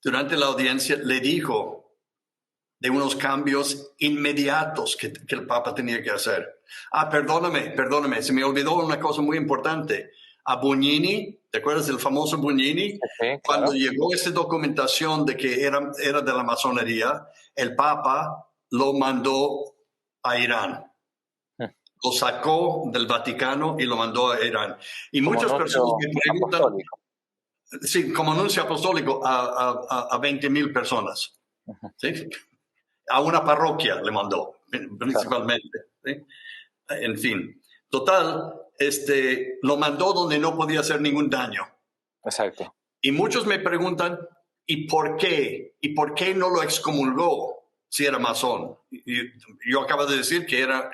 durante la audiencia le dijo de unos cambios inmediatos que el Papa tenía que hacer. Perdóname, se me olvidó una cosa muy importante. A Bugnini, ¿te acuerdas del famoso Bugnini? Sí, claro. Cuando llegó esa documentación de que era de la masonería, el Papa lo mandó a Irán. Lo sacó del Vaticano y lo mandó a Irán. Y muchas personas me preguntan, apostólico. Sí, como anuncio apostólico a 20,000 personas. ¿Sí? A una parroquia le mandó, principalmente. Claro. ¿Sí? En fin, total, lo mandó donde no podía hacer ningún daño. Exacto. Y muchos me preguntan, ¿y por qué? ¿Y por qué no lo excomulgó si era masón? Y yo acabo de decir que era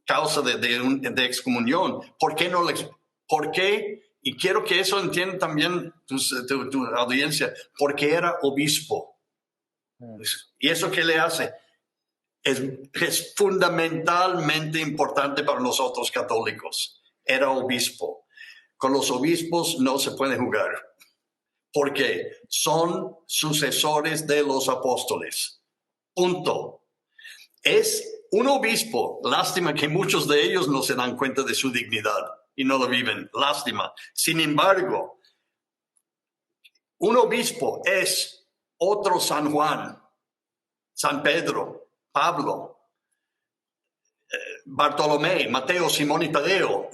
causa de excomunión. ¿Por qué no ¿Por qué? Y quiero que eso entienda también tu audiencia. Porque era obispo. ¿Y eso qué le hace? Es fundamentalmente importante para nosotros católicos. Era obispo. Con los obispos no se puede jugar. Porque son sucesores de los apóstoles. Punto. Es un obispo. Lástima que muchos de ellos no se dan cuenta de su dignidad y no lo viven. Lástima. Sin embargo, un obispo es otro San Juan, San Pedro, Pablo, Bartolomé, Mateo, Simón y Tadeo.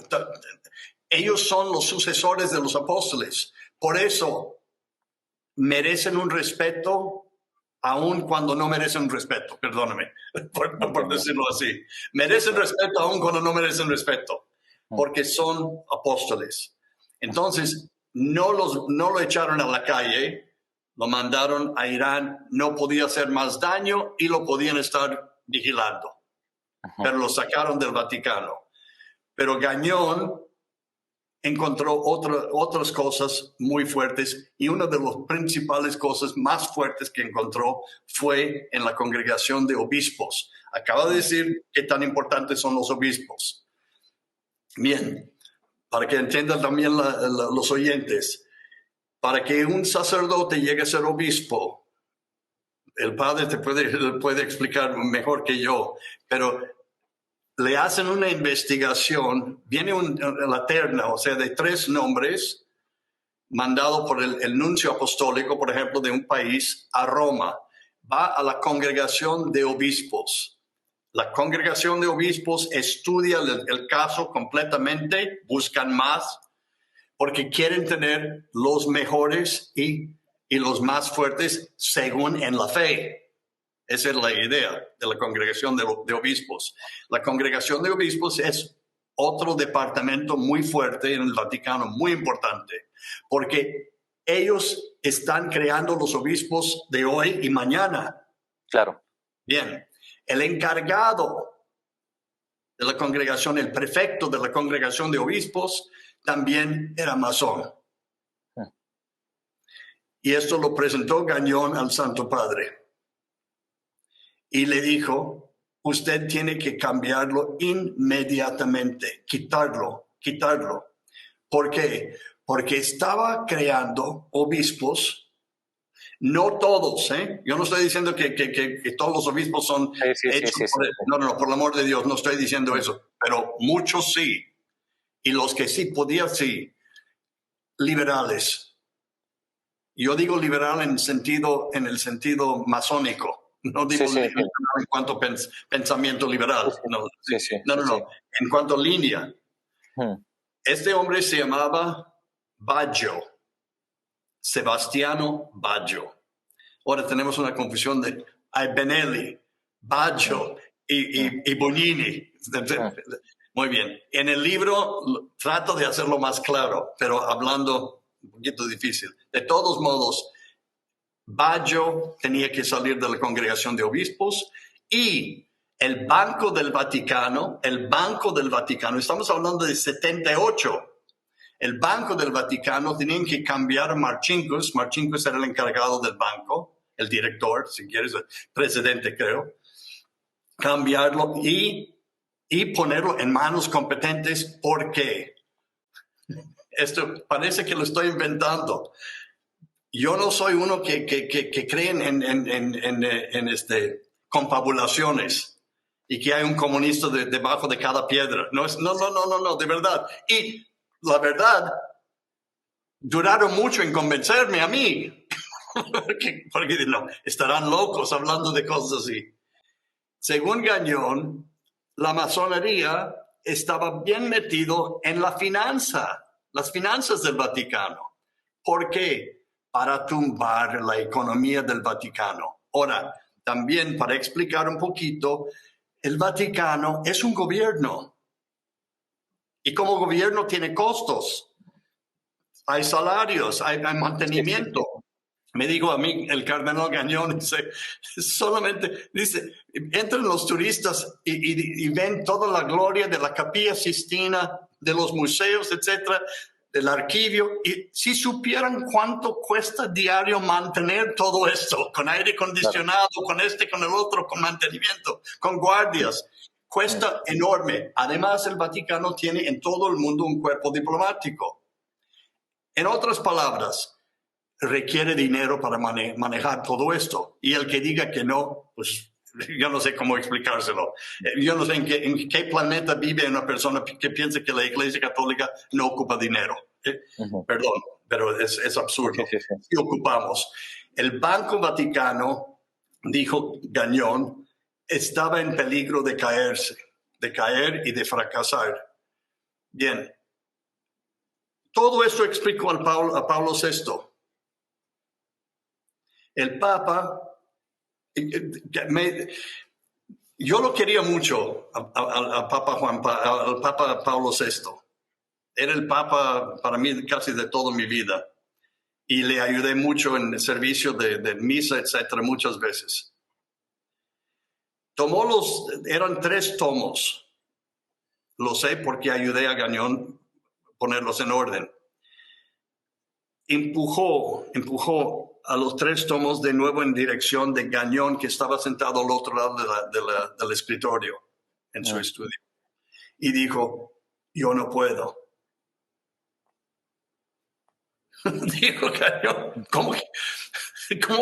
Ellos son los sucesores de los apóstoles. Por eso merecen un respeto aun cuando no merecen respeto, perdóname, por decirlo así. Merecen respeto aun cuando no merecen respeto, porque son apóstoles. Entonces, no lo echaron a la calle, lo mandaron a Irán, no podía hacer más daño y lo podían estar vigilando, pero lo sacaron del Vaticano. Pero Gagnon encontró otras cosas muy fuertes y una de las principales cosas más fuertes que encontró fue en la congregación de obispos. Acaba de decir qué tan importantes son los obispos. Bien, para que entiendan también los oyentes, para que un sacerdote llegue a ser obispo, el padre te puede explicar mejor que yo, pero le hacen una investigación, viene la terna, o sea, de 3 nombres, mandado por el nuncio apostólico, por ejemplo, de un país a Roma. Va a la congregación de obispos. La congregación de obispos estudia el caso completamente, buscan más, porque quieren tener los mejores y los más fuertes según en la fe. Esa es la idea de la congregación de obispos. La congregación de obispos es otro departamento muy fuerte en el Vaticano, muy importante, porque ellos están creando los obispos de hoy y mañana. Claro. Bien, el encargado de la congregación, el prefecto de la congregación de obispos, también era masón. Y esto lo presentó Gagnon al Santo Padre. Y le dijo, usted tiene que cambiarlo inmediatamente, quitarlo. ¿Por qué? Porque estaba creando obispos, no todos, Yo no estoy diciendo que todos los obispos son hechos por él. No, por el amor de Dios, no estoy diciendo eso, pero muchos sí. Y los que sí podían, sí, liberales. Yo digo liberal en el sentido masónico. No digo en cuanto a pensamiento liberal. No. En cuanto a línea. Este hombre se llamaba Baggio. Sebastiano Baggio. Ahora tenemos una confusión de Benelli, Baggio y Bonini. Muy bien. En el libro trato de hacerlo más claro, pero hablando un poquito difícil. De todos modos, Baggio tenía que salir de la congregación de obispos y el Banco del Vaticano, estamos hablando de 78, el Banco del Vaticano tenían que cambiar a Marcinkus era el encargado del banco, el director, si quieres, el presidente creo, cambiarlo y ponerlo en manos competentes. ¿Por qué? Esto parece que lo estoy inventando. Yo no soy uno que cree en confabulaciones y que hay un comunista debajo de cada piedra. No, de verdad. Y la verdad, duraron mucho en convencerme a mí. porque no, estarán locos hablando de cosas así. Según Gagnon, la masonería estaba bien metido en las finanzas del Vaticano. ¿Por qué? Para tumbar la economía del Vaticano. Ahora, también para explicar un poquito, el Vaticano es un gobierno. Y como gobierno tiene costos. Hay salarios, hay mantenimiento. Me dijo a mí el cardenal Gagnon, entran los turistas y ven toda la gloria de la Capilla Sistina, de los museos, etcétera, del arquivio, y si supieran cuánto cuesta diario mantener todo esto, con aire acondicionado, con con el otro, con mantenimiento, con guardias, cuesta enorme. Además, el Vaticano tiene en todo el mundo un cuerpo diplomático. En otras palabras, requiere dinero para manejar todo esto. Y el que diga que no, pues yo no sé cómo explicárselo. Yo no sé en qué planeta vive una persona que piensa que la Iglesia Católica no ocupa dinero. Perdón, pero es absurdo. Sí ocupamos. El Banco Vaticano, dijo Gagnon, estaba en peligro de caer y de fracasar. Bien. Todo esto explicó a Pablo VI. El Papa, yo lo quería mucho al Papa Pablo VI, Era el Papa para mí casi de toda mi vida. Y le ayudé mucho en el servicio de misa, etcétera, muchas veces. Eran 3 tomos. Lo sé porque ayudé a Gagnon a ponerlos en orden. Empujó a los 3 tomos de nuevo en dirección de Gagnon, que estaba sentado al otro lado del escritorio en su estudio. Y dijo, yo no puedo. Dijo Gagnon, ¿cómo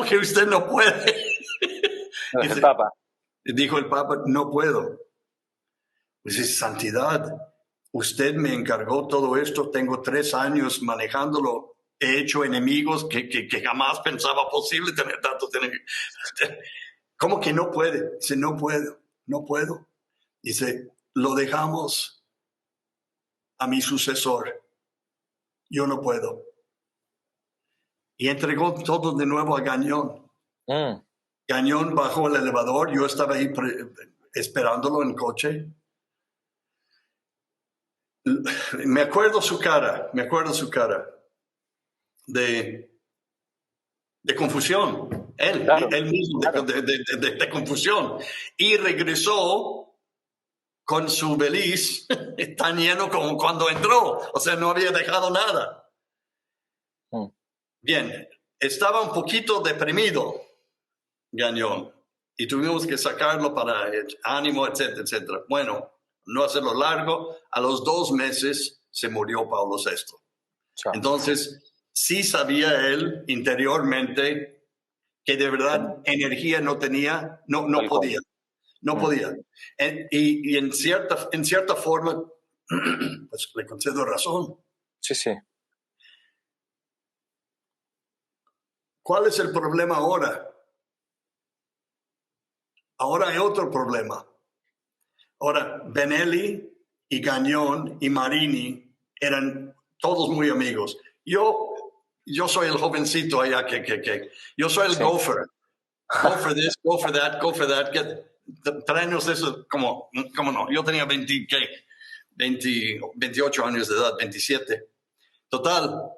que usted no puede? No es el Papa. Dijo el Papa, no puedo. Pues dice, santidad, usted me encargó todo esto, tengo 3 años manejándolo, he hecho enemigos que jamás pensaba posible tener tantos enemigos. ¿Cómo que no puede? Dice, no puedo. Dice, lo dejamos a mi sucesor, yo no puedo. Y entregó todo de nuevo a Gagnon. Gagnon bajó el elevador, yo estaba ahí esperándolo en coche. Me acuerdo su cara de confusión, él mismo, claro. de confusión. Y regresó con su beliz tan lleno como cuando entró, o sea, no había dejado nada. Bien, estaba un poquito deprimido, Gagnon, y tuvimos que sacarlo para ánimo, etcétera, etcétera. Bueno, no hacerlo largo, a los 2 meses se murió Pablo VI. Chao. Entonces, sí sabía él interiormente que de verdad energía no tenía, no podía. No podía. Y en cierta forma, pues le concedo razón. Sí. ¿Cuál es el problema ahora? Ahora hay otro problema. Ahora, Benelli y Gagnon y Marini eran todos muy amigos. Yo soy el jovencito allá que yo soy el gopher. Go for this, go for that, go for that. 3 años de eso, ¿cómo no? Yo tenía 28 años de edad, 27. Total,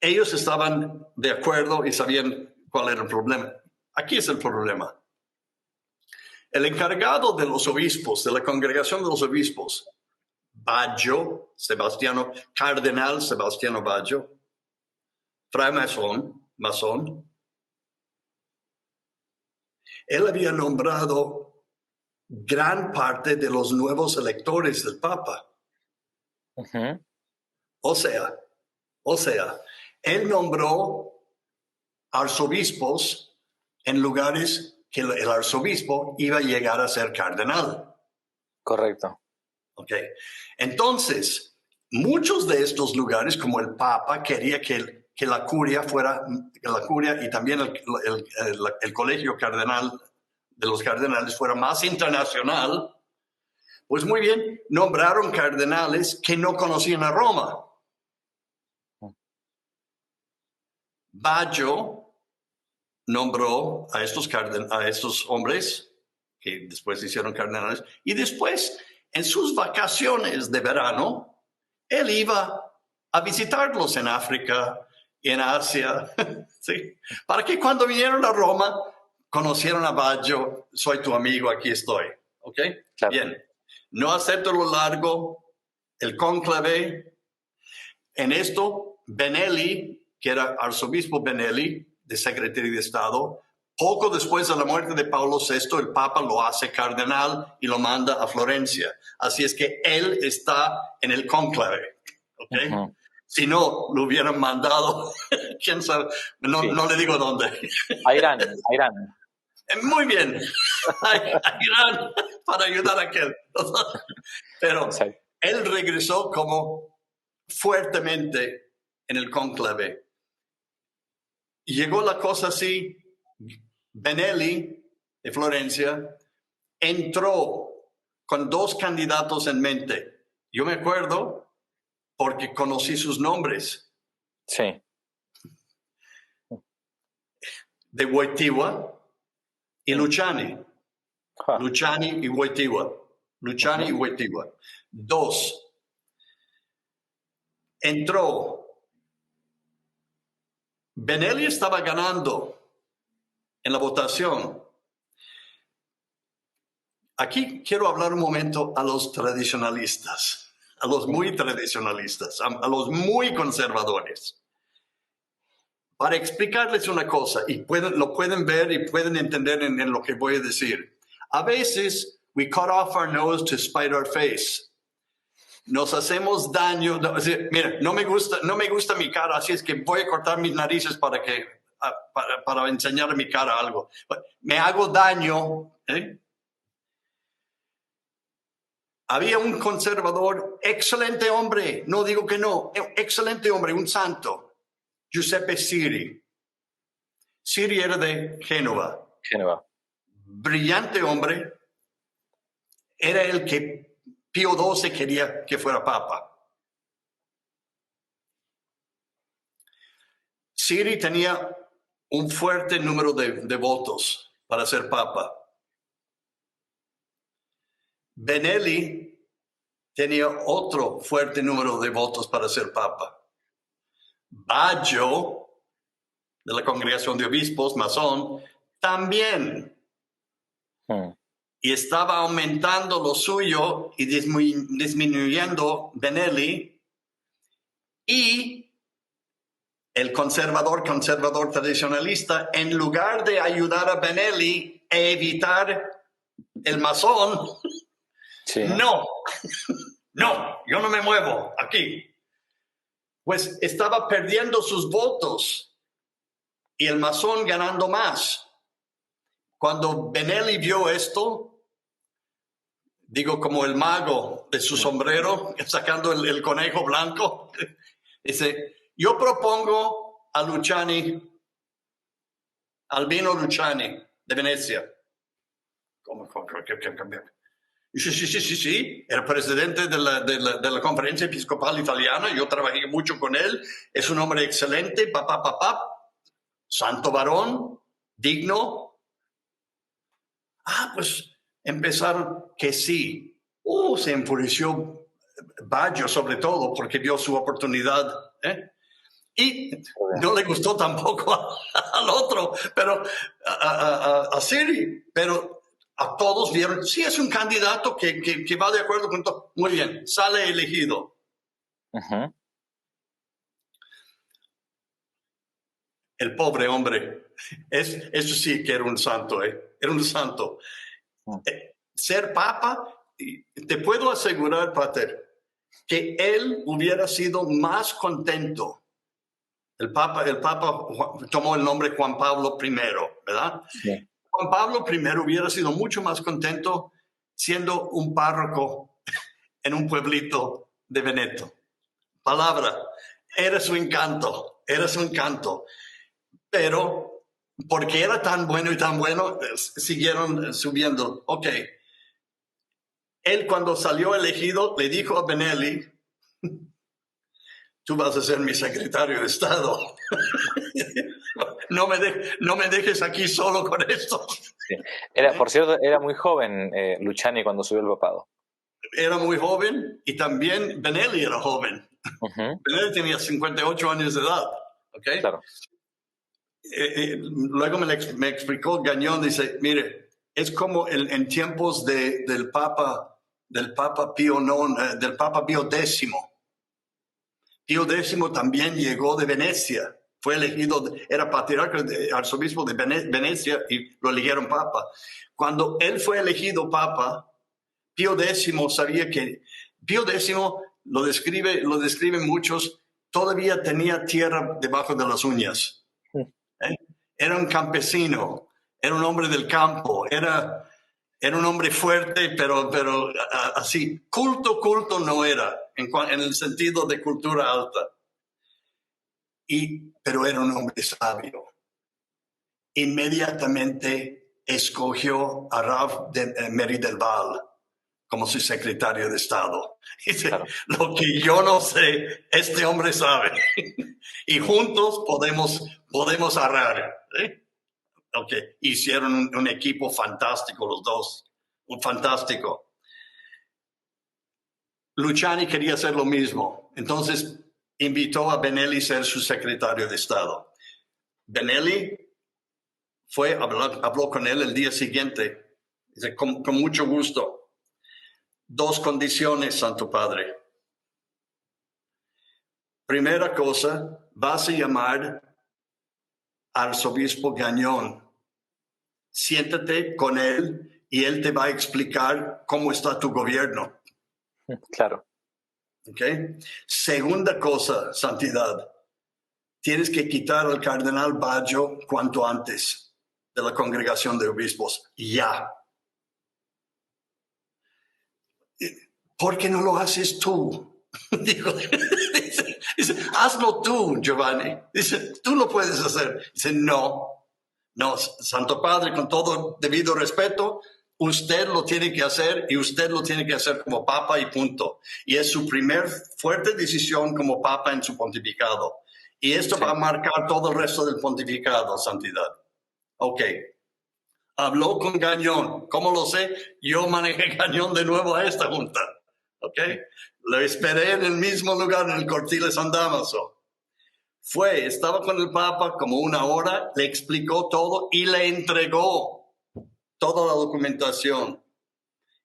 ellos estaban de acuerdo y sabían cuál era el problema. Aquí es el problema. El encargado de los obispos, de la congregación de los obispos, Baggio, Cardenal Sebastiano Baggio, fray masón, él había nombrado gran parte de los nuevos electores del Papa. Uh-huh. O sea, él nombró arzobispos en lugares que el arzobispo iba a llegar a ser cardenal. Correcto. Ok. Entonces, muchos de estos lugares, como el Papa, quería que la curia y también el colegio cardenal de los cardenales fuera más internacional, pues muy bien, nombraron cardenales que no conocían a Roma. Baggio nombró a estos hombres que después se hicieron cardenales, y después, en sus vacaciones de verano, él iba a visitarlos en África y en Asia, ¿sí? Para que cuando vinieron a Roma, conocieron a Baggio, soy tu amigo, aquí estoy, ¿ok? Claro. Bien, no acepto lo largo, el cónclave. En esto, Benelli, que era arzobispo Benelli, de secretario de Estado, poco después de la muerte de Pablo VI, el Papa lo hace cardenal y lo manda a Florencia. Así es que él está en el cónclave, ¿ok? Uh-huh. Si no, lo hubieran mandado, quién sabe, no le digo dónde. A Irán. Muy bien, a Irán para ayudar a aquel. Pero él regresó como fuertemente en el cónclave. Y llegó la cosa así, Benelli de Florencia entró con 2 candidatos en mente. Yo me acuerdo porque conocí sus nombres. Sí. De Wojtyła y Luciani. Luciani y Wojtyła. 2. entró. Benelli estaba ganando en la votación. Aquí quiero hablar un momento a los tradicionalistas, a los muy tradicionalistas, a los muy conservadores. Para explicarles una cosa, y lo pueden ver y pueden entender en lo que voy a decir. A veces, we cut off our nose to spite our face. Nos hacemos daño. Mira, no me gusta mi cara, así es que voy a cortar mis narices para enseñar mi cara algo. Me hago daño. Había un conservador, excelente hombre, no digo que no, excelente hombre, un santo. Giuseppe Siri. Siri era de Génova. Brillante hombre. Era el que Pío XII quería que fuera papa. Siri tenía un fuerte número de votos para ser papa. Benelli tenía otro fuerte número de votos para ser papa. Baggio, de la Congregación de Obispos, masón, también. Y estaba aumentando lo suyo y disminuyendo Benelli. Y el conservador tradicionalista, en lugar de ayudar a Benelli a evitar el masón, sí. No, yo no me muevo aquí. Pues estaba perdiendo sus votos y el masón ganando más. Cuando Benelli vio esto, digo como el mago de su sombrero, sacando el conejo blanco, dice, yo propongo a Albino Luciani de Venecia. ¿Cómo? Sí. Era presidente de la Conferencia Episcopal Italiana. Yo trabajé mucho con él. Es un hombre excelente. Santo varón, digno. Pues empezaron que sí. Se enfureció Baggio sobre todo porque vio su oportunidad. Y no le gustó tampoco al otro, pero a Siri. Pero a todos vieron, sí es un candidato que va de acuerdo con todo. Muy bien, sale elegido. Uh-huh. El pobre hombre, eso sí que era un santo, era un santo. Uh-huh. Ser papa, te puedo asegurar, Pater, que él hubiera sido más contento. El papa tomó el nombre Juan Pablo I, ¿verdad? Sí. Juan Pablo I hubiera sido mucho más contento siendo un párroco en un pueblito de Veneto. Palabra, era su encanto. Pero porque era tan bueno y tan bueno, siguieron subiendo. Ok. Él cuando salió elegido le dijo a Benelli, tú vas a ser mi secretario de Estado. No me dejes aquí solo con esto. Sí. Por cierto, era muy joven Luciani cuando subió el papado. Era muy joven y también Benelli era joven. Uh-huh. Benelli tenía 58 años de edad. ¿Okay? Claro. Luego me explicó Gagnon, dice, mire, es como en tiempos del Papa Pío X. Pío X también llegó de Venecia. Fue elegido, era patriarca, arzobispo de Venecia y lo eligieron papa. Cuando él fue elegido papa, Pío X sabía que, Pío X lo describen muchos, todavía tenía tierra debajo de las uñas. Era un campesino, era un hombre del campo, era un hombre fuerte, pero así, culto no era, en el sentido de cultura alta. Pero era un hombre sabio. Inmediatamente escogió a Rav de Meri del Val como su secretario de Estado. Dice, claro. Lo que yo no sé, este hombre sabe. Y juntos podemos arreglar. Okay. Hicieron un equipo fantástico los dos. Fantástico. Luciani quería hacer lo mismo. Entonces invitó a Benelli a ser su secretario de Estado. Benelli habló con él el día siguiente. Dice, con mucho gusto. 2 condiciones, Santo Padre. Primera cosa, vas a llamar al arzobispo Gagnon. Siéntate con él y él te va a explicar cómo está tu gobierno. Claro. ¿Okay? Segunda cosa, Santidad. Tienes que quitar al cardenal Baggio cuanto antes de la congregación de obispos. Ya. ¿Por qué no lo haces tú? Dice, hazlo tú, Giovanni. Dice, tú lo puedes hacer. Dice, no, Santo Padre, con todo debido respeto, usted lo tiene que hacer y usted lo tiene que hacer como Papa y punto. Y es su primer fuerte decisión como Papa en su pontificado. Y esto va a marcar todo el resto del pontificado, Santidad. Ok. Habló con Gagnon. ¿Cómo lo sé? Yo manejé Gagnon de nuevo a esta junta. ¿Ok? Lo esperé en el mismo lugar, en el Cortile San Damaso. Estaba con el Papa como 1 hora, le explicó todo y le entregó toda la documentación.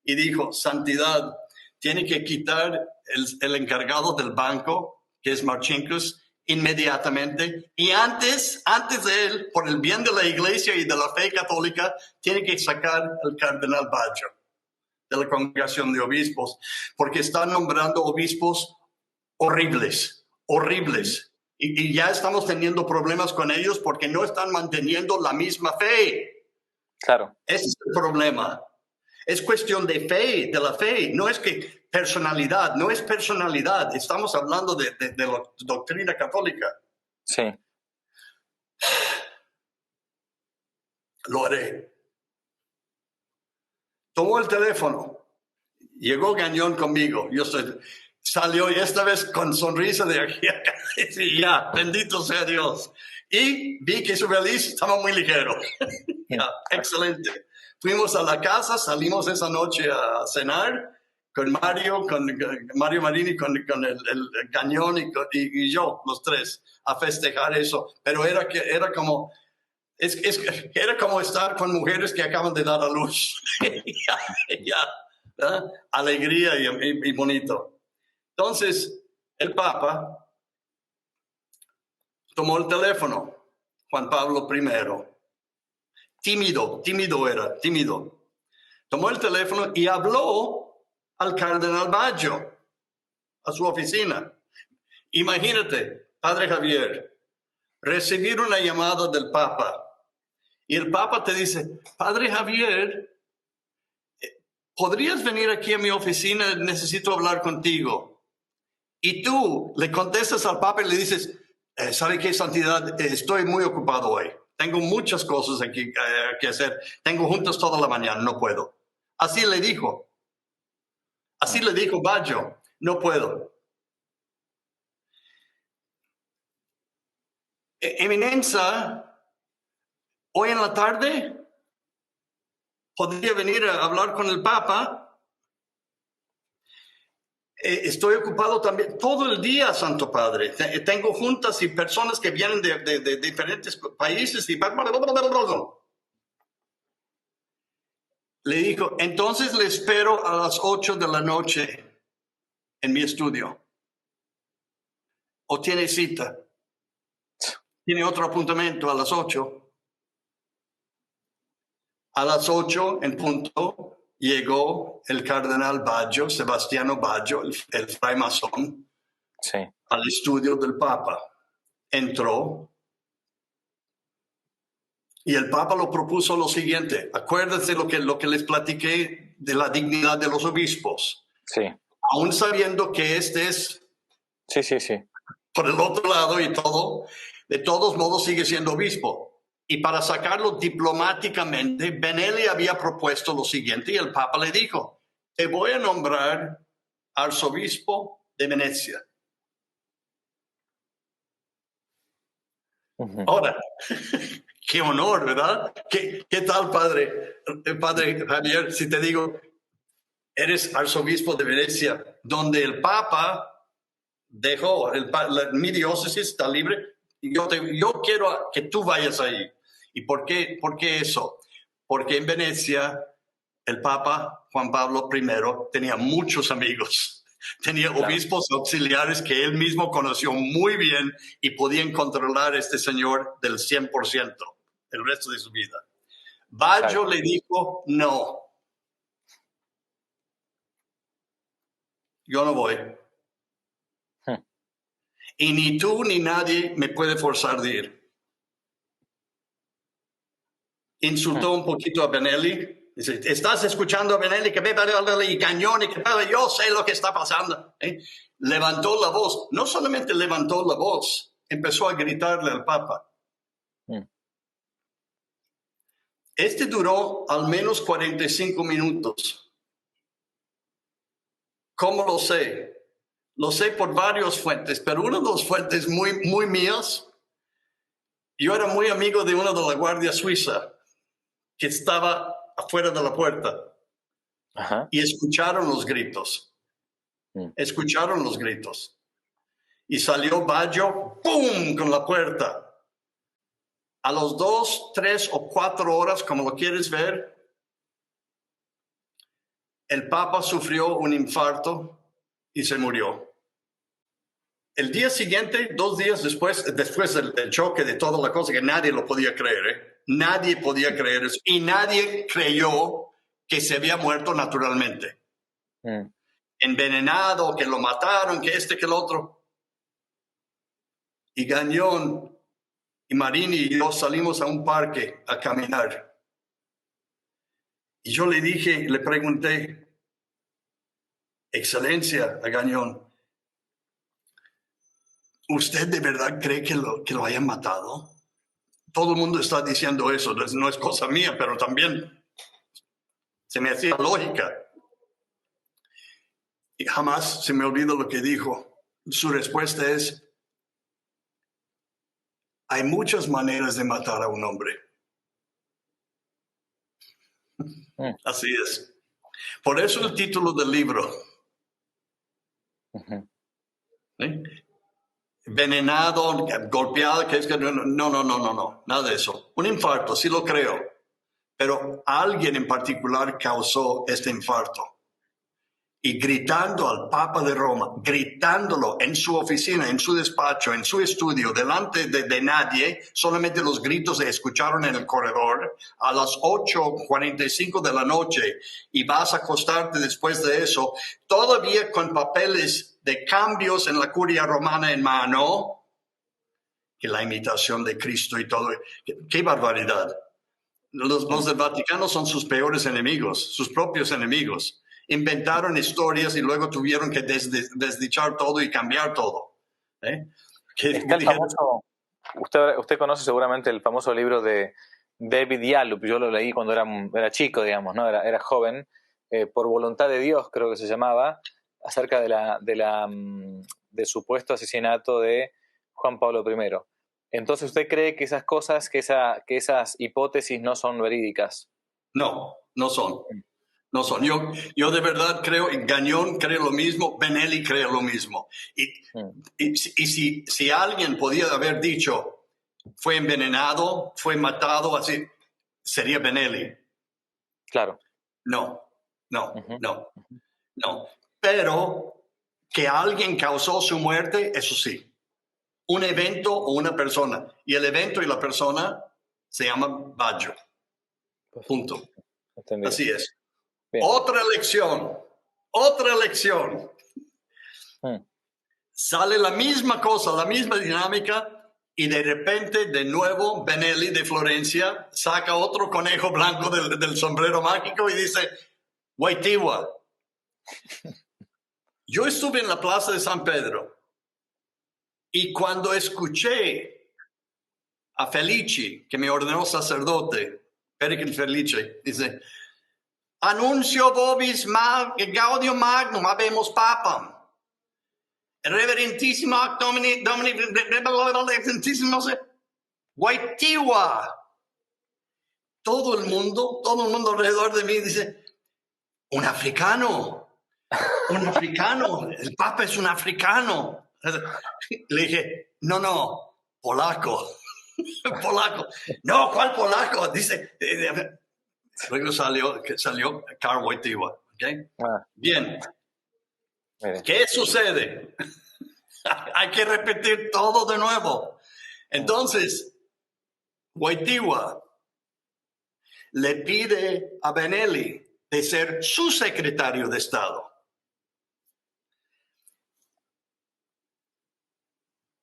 Y dijo, Santidad, tiene que quitar el encargado del banco, que es Marcinkus, inmediatamente. Y antes de él, por el bien de la Iglesia y de la fe católica, tiene que sacar al cardenal Baggio de la congregación de obispos, porque están nombrando obispos horribles. Y ya estamos teniendo problemas con ellos porque no están manteniendo la misma fe. Claro. Ese es el problema. Es cuestión de fe, de la fe. No es que personalidad, no es personalidad. Estamos hablando de la doctrina católica. Sí. Lo haré. Tomó el teléfono. Llegó Gagnon conmigo. Salió y esta vez con sonrisa de aquí a acá. Y ya, bendito sea Dios. Y vi que su valise estaba muy ligero. Ya, excelente. Fuimos a la casa, salimos esa noche a cenar con Mario Marini, con el Gagnon y yo, los 3, a festejar eso. Pero era como estar con mujeres que acaban de dar a luz. ¿verdad? Alegría y bonito. Entonces, el Papa tomó el teléfono, Juan Pablo I. Tímido. Tomó el teléfono y habló al cardenal Baggio, a su oficina. Imagínate, Padre Javier, recibir una llamada del Papa y el Papa te dice, Padre Javier, ¿podrías venir aquí a mi oficina? Necesito hablar contigo. Y tú le contestas al Papa y le dices, ¿sabe qué, Santidad? Estoy muy ocupado hoy. Tengo muchas cosas aquí que hacer. Tengo juntas toda la mañana, no puedo. Así le dijo. Así le dijo Baggio, no puedo. Eminencia, hoy en la tarde, ¿podría venir a hablar con el Papa? Estoy ocupado también todo el día, Santo Padre. Tengo juntas y personas que vienen de diferentes países. Le dijo, entonces le espero a las 8 de la noche en mi estudio. ¿O tiene cita? ¿Tiene otro apuntamiento a las 8? A las 8 en punto llegó el cardenal Baggio, Sebastiano Baggio, el fraimazón, Sí. al estudio del Papa. Entró y el Papa lo propuso lo siguiente. Acuérdense lo que les platiqué de la dignidad de los obispos. Sí. Aún sabiendo que este es Sí. por el otro lado y todo, de todos modos sigue siendo obispo. Y para sacarlo diplomáticamente, Benelli había propuesto lo siguiente y el Papa le dijo, te voy a nombrar arzobispo de Venecia. Ahora, qué honor, ¿verdad? ¿Qué tal, padre Javier, si te digo, eres arzobispo de Venecia, donde el Papa dejó, mi diócesis está libre, y yo quiero que tú vayas ahí. ¿Y por qué eso? Porque en Venecia el Papa Juan Pablo I tenía muchos amigos. Tenía obispos auxiliares que él mismo conoció muy bien y podían controlar a este señor del 100% el resto de su vida. Baggio le dijo, no, yo no voy. Y ni tú ni nadie me puede forzar de ir. Insultó un poquito a Benelli. Dice, ¿estás escuchando a Benelli que bebe y cañón y que yo sé lo que está pasando? Levantó la voz. No solamente levantó la voz, empezó a gritarle al Papa. Este duró al menos 45 minutos. ¿Cómo lo sé? Lo sé por varias fuentes, pero una de las fuentes muy mías, yo era muy amigo de uno de la Guardia Suiza que estaba afuera de la puerta. Ajá. Y escucharon los gritos. Escucharon los gritos. Y salió Baggio, ¡pum!, con la puerta. A los 2, 3 o 4 horas, como lo quieres ver, el Papa sufrió un infarto y se murió. El día siguiente, 2 días después del choque de toda la cosa, que nadie lo podía creer, nadie podía creer eso, y nadie creyó que se había muerto naturalmente. Envenenado, que lo mataron, que que el otro. Y Gagnon y Marini y yo salimos a un parque a caminar. Y yo le pregunté, Excelencia, a Gagnon, ¿usted de verdad cree que lo hayan matado? Todo el mundo está diciendo eso, no es cosa mía, pero también se me hacía lógica. Y jamás se me olvida lo que dijo. Su respuesta es, hay muchas maneras de matar a un hombre. Así es. Por eso el título del libro. ¿Sí? Envenenado, golpeado, que es que no, nada de eso. Un infarto, sí lo creo, pero alguien en particular causó este infarto. Y gritando al Papa de Roma, gritándolo en su oficina, en su despacho, en su estudio, delante de nadie, solamente los gritos se escucharon en el corredor, a las 8:45 de la noche, y vas a acostarte después de eso, todavía con papeles de cambios en la curia romana en mano, que la imitación de Cristo y todo. ¡Qué barbaridad! Los del Vaticano son sus peores enemigos, sus propios enemigos. Inventaron historias y luego tuvieron que desdichar todo y cambiar todo. Está el famoso, usted conoce seguramente el famoso libro de David Yalup. Yo lo leí cuando era chico, digamos, ¿no? Era joven, Por voluntad de Dios, creo que se llamaba, acerca del supuesto asesinato de Juan Pablo I. Entonces, ¿usted cree que esas cosas, que esas hipótesis no son verídicas? No, no son. No son. Yo de verdad creo, Gagnon cree lo mismo, Benelli cree lo mismo. Y si alguien podía haber dicho, fue envenenado, fue matado, así, sería Benelli. Claro. No. Pero que alguien causó su muerte, eso sí. Un evento o una persona. Y el evento y la persona se llama Baggio. Punto. Entendido. Así es. Bien. Otra lección. Sale la misma cosa, la misma dinámica, y de repente, de nuevo, Benelli de Florencia saca otro conejo blanco del sombrero mágico y dice, Wojtyła. Yo estuve en la plaza de San Pedro y cuando escuché a Felici, que me ordenó sacerdote, Pericle Felici, dice, Annuncio vobis gaudium magnum, habemus papam. Reverentissimo Domini, Wojtyła. Todo el mundo alrededor de mí dice, un africano, el Papa es un africano. Le dije, no, polaco. Polaco. No, ¿cuál polaco? Dice, luego salió Karl Wojtyła. ¿Okay? Bien. ¿Qué sucede? Hay que repetir todo de nuevo. Entonces, Wojtyła le pide a Benelli de ser su secretario de Estado.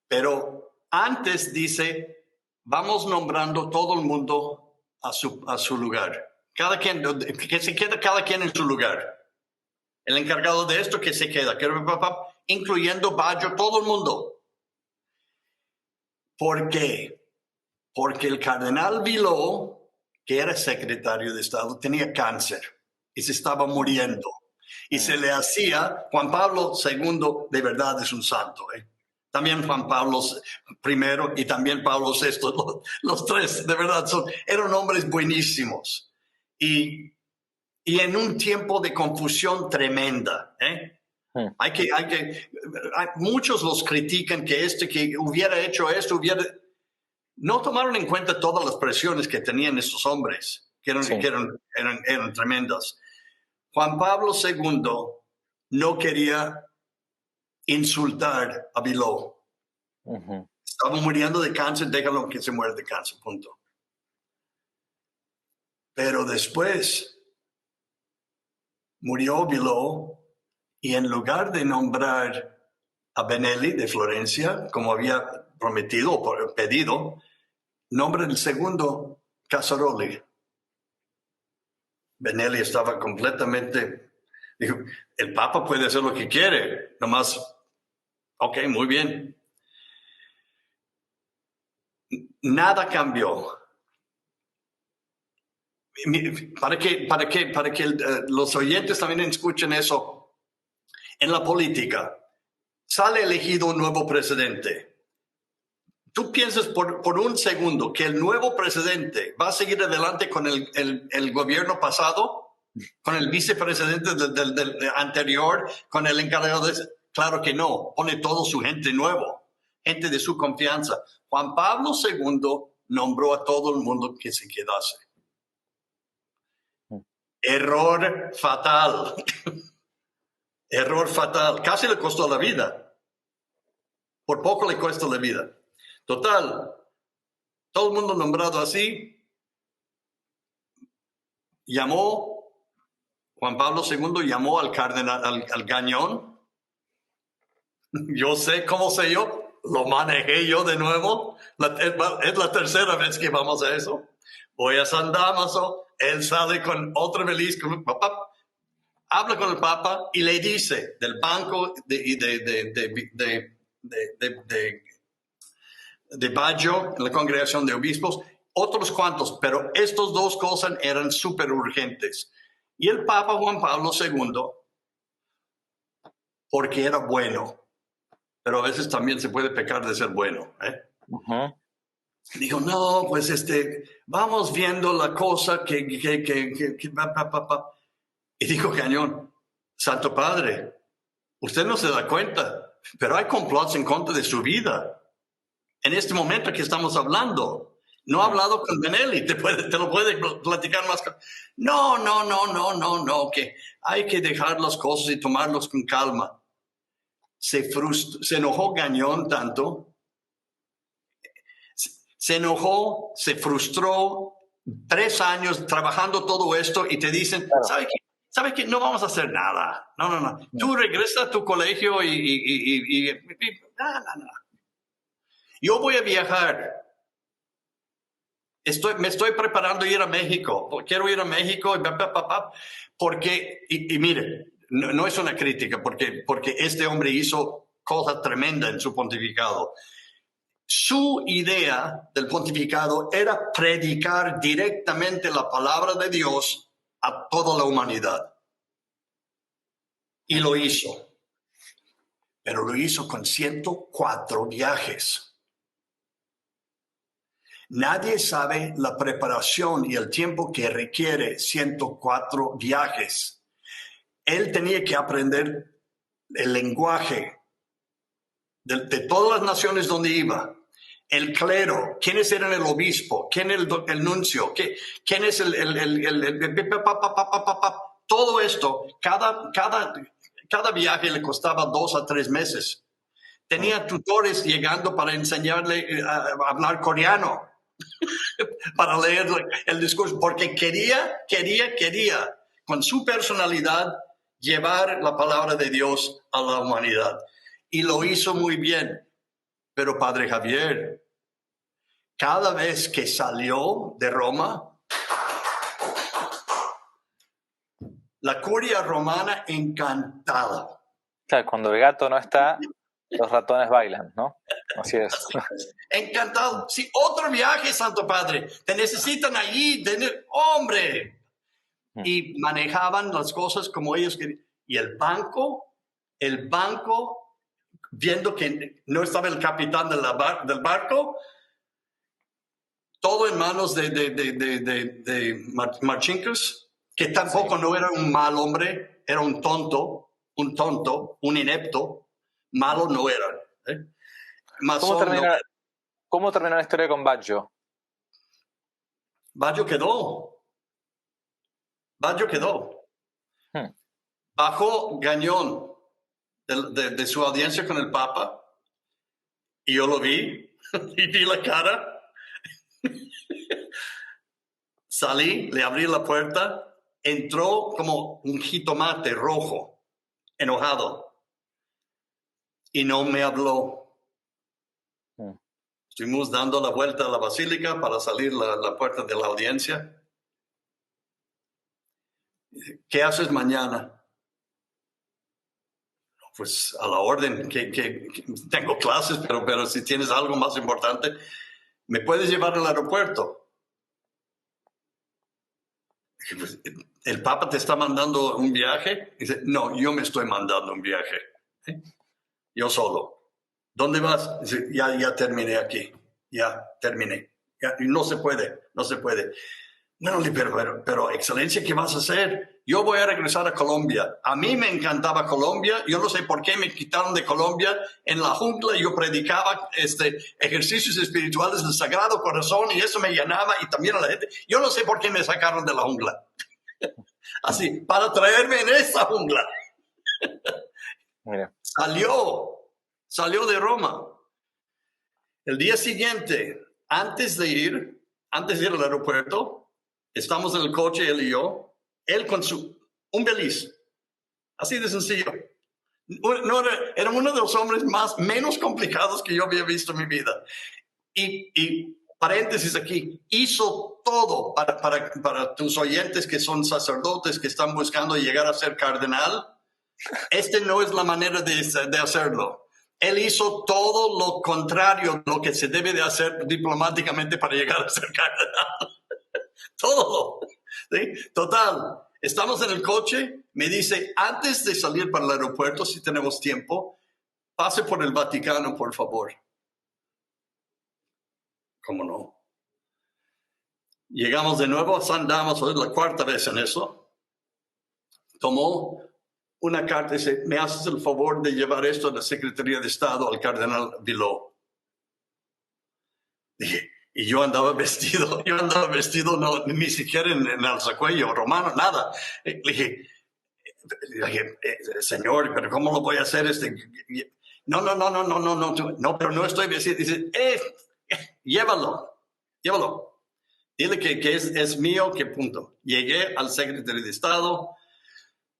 Pero antes dice, vamos nombrando todo el mundo a su lugar. Cada quien, que se quede cada quien en su lugar. El encargado de esto que se queda, incluyendo Baggio, todo el mundo. ¿Por qué? Porque el cardenal Villot, que era secretario de Estado, tenía cáncer y se estaba muriendo. Y se le hacía, Juan Pablo II de verdad es un santo, ¿eh? También Juan Pablo I y también Pablo VI, los tres de verdad eran hombres buenísimos. Y en un tiempo de confusión tremenda, ¿eh? Muchos los critican que hubiera hecho esto, no tomaron en cuenta todas las presiones que tenían estos hombres, que eran tremendas. Juan Pablo II no quería insultar a Villot. Estaba muriendo de cáncer, déjalo que se muera de cáncer, punto. Pero después murió Villot y en lugar de nombrar a Benelli de Florencia, como había prometido o pedido, nombra el segundo Casaroli. Benelli estaba completamente... Dijo, el Papa puede hacer lo que quiere, nomás, ok, muy bien. Nada cambió. Para que los oyentes también escuchen eso. En la política, sale elegido un nuevo presidente. Tú piensas por un segundo que el nuevo presidente va a seguir adelante con el gobierno pasado, con el vicepresidente del anterior, con el encargado de... Claro que no, pone todo su gente nuevo, gente de su confianza. Juan Pablo II nombró a todo el mundo que se quedase. Error fatal. Error fatal. Casi le costó la vida. Por poco le cuesta la vida. Total, todo el mundo nombrado así, Juan Pablo II llamó al cardenal, al Gañón. Yo sé cómo sé yo, lo manejé yo de nuevo. Es la tercera vez que vamos a eso. Voy a San Dámaso, él sale con otra vez, habla con el Papa y le dice del banco de Baggio, la congregación de obispos, otros cuantos, pero estos dos cosas eran súper urgentes. Y el Papa Juan Pablo II, porque era bueno, pero a veces también se puede pecar de ser bueno, ¿eh? Dijo, no, pues vamos viendo la cosa Y dijo Cañón, Santo Padre, usted no se da cuenta, pero hay complots en contra de su vida. En este momento que estamos hablando, no ha hablado con Benelli, te lo puede platicar más. No, que hay que dejar las cosas y tomarlos con calma. Se enojó Gañón tanto, se enojó, se frustró, 3 años trabajando todo esto y te dicen, claro. ¿Sabe qué? No vamos a hacer nada. No. Tú regresas a tu colegio y no. Yo voy a viajar. Me estoy preparando a ir a México. Quiero ir a México porque, y mire, no es una crítica, porque este hombre hizo cosas tremendas en su pontificado. Su idea del pontificado era predicar directamente la palabra de Dios a toda la humanidad. Y lo hizo. Pero lo hizo con 104 viajes. Nadie sabe la preparación y el tiempo que requiere 104 viajes. Él tenía que aprender el lenguaje de todas las naciones donde iba, el clero, quiénes eran el obispo, quién es el nuncio, quién es todo esto, cada viaje le costaba 2 a 3 meses. Tenía tutores llegando para enseñarle a hablar coreano, para leer el discurso, porque quería, con su personalidad, llevar la palabra de Dios a la humanidad. Y lo hizo muy bien. Pero Padre Javier, cada vez que salió de Roma, la curia romana encantada. Claro, cuando el gato no está, los ratones bailan, ¿no? Así es. Encantado. Sí, otro viaje, Santo Padre. Te necesitan allí, hombre. Y manejaban las cosas como ellos querían. Y el banco, viendo que no estaba el capitán del barco, todo en manos de Marcinkus, que tampoco no era un mal hombre, era un tonto, un inepto. Malo no era. ¿Cómo terminó la historia con Baggio? Baggio quedó. Bajó Gañón de su audiencia con el Papa, y yo lo vi, y vi la cara. Salí, le abrí la puerta, entró como un jitomate rojo, enojado, y no me habló. Estuvimos dando la vuelta a la basílica para salir la puerta de la audiencia. ¿Qué haces mañana? Pues a la orden, que tengo clases, pero si tienes algo más importante, ¿me puedes llevar al aeropuerto? Pues, ¿el Papa te está mandando un viaje? Dice, no, yo me estoy mandando un viaje. Yo solo. ¿Dónde vas? Dice, ya terminé aquí. Ya terminé. Y no se puede. Bueno, pero excelencia, ¿qué vas a hacer? Yo voy a regresar a Colombia. A mí me encantaba Colombia. Yo no sé por qué me quitaron de Colombia. En la jungla yo predicaba ejercicios espirituales del Sagrado Corazón, y eso me llenaba, y también a la gente. Yo no sé por qué me sacaron de la jungla. Así, para traerme en esa jungla. Mira. Salió de Roma. El día siguiente, antes de ir al aeropuerto, estamos en el coche, él y yo, él con un beliz, así de sencillo. Era uno de los hombres menos complicados que yo había visto en mi vida. Y paréntesis aquí, hizo todo para tus oyentes que son sacerdotes, que están buscando llegar a ser cardenal. No es la manera de hacerlo. Él hizo todo lo contrario de lo que se debe de hacer diplomáticamente para llegar a ser cardenal. Todo. ¿Sí? Total. Estamos en el coche. Me dice, antes de salir para el aeropuerto, si tenemos tiempo, pase por el Vaticano, por favor. ¿Cómo no? Llegamos de nuevo a San Damaso, es la 4ª vez en eso. Tomó una carta y dice, ¿me haces el favor de llevar esto a la Secretaría de Estado al cardenal Villot? Dije, y yo andaba vestido, no, ni siquiera en alzacuello romano, nada. Le dije, señor, pero ¿cómo lo voy a hacer? No, pero no estoy vestido. Dice, llévalo. Dile que es mío, que punto. Llegué al secretario de Estado,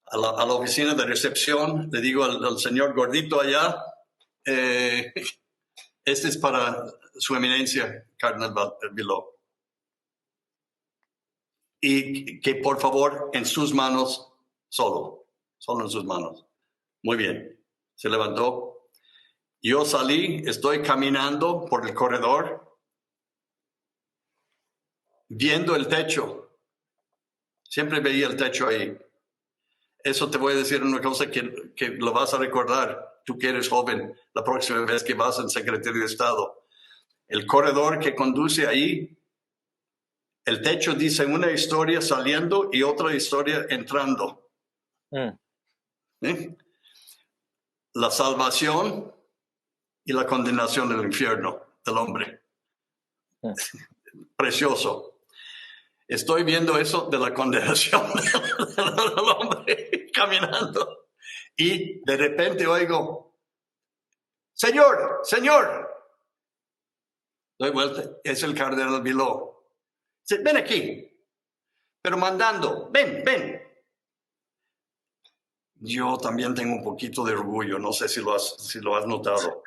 a la oficina de recepción, le digo al señor gordito allá, este es para su eminencia, Cardenal Villot. Y que por favor, en sus manos, solo en sus manos. Muy bien, se levantó. Yo salí, estoy caminando por el corredor, viendo el techo. Siempre veía el techo ahí. Eso te voy a decir una cosa que lo vas a recordar, tú que eres joven, la próxima vez que vas al Secretario de Estado. El corredor que conduce ahí, el techo dice una historia saliendo y otra historia entrando. ¿Sí? La salvación y la condenación del infierno del hombre. Precioso. Estoy viendo eso de la condenación del hombre caminando y de repente oigo, Señor, Señor. Doy vuelta, es el cardenal Biló. Dice, ven aquí, pero mandando, ven. Yo también tengo un poquito de orgullo, no sé si lo has notado.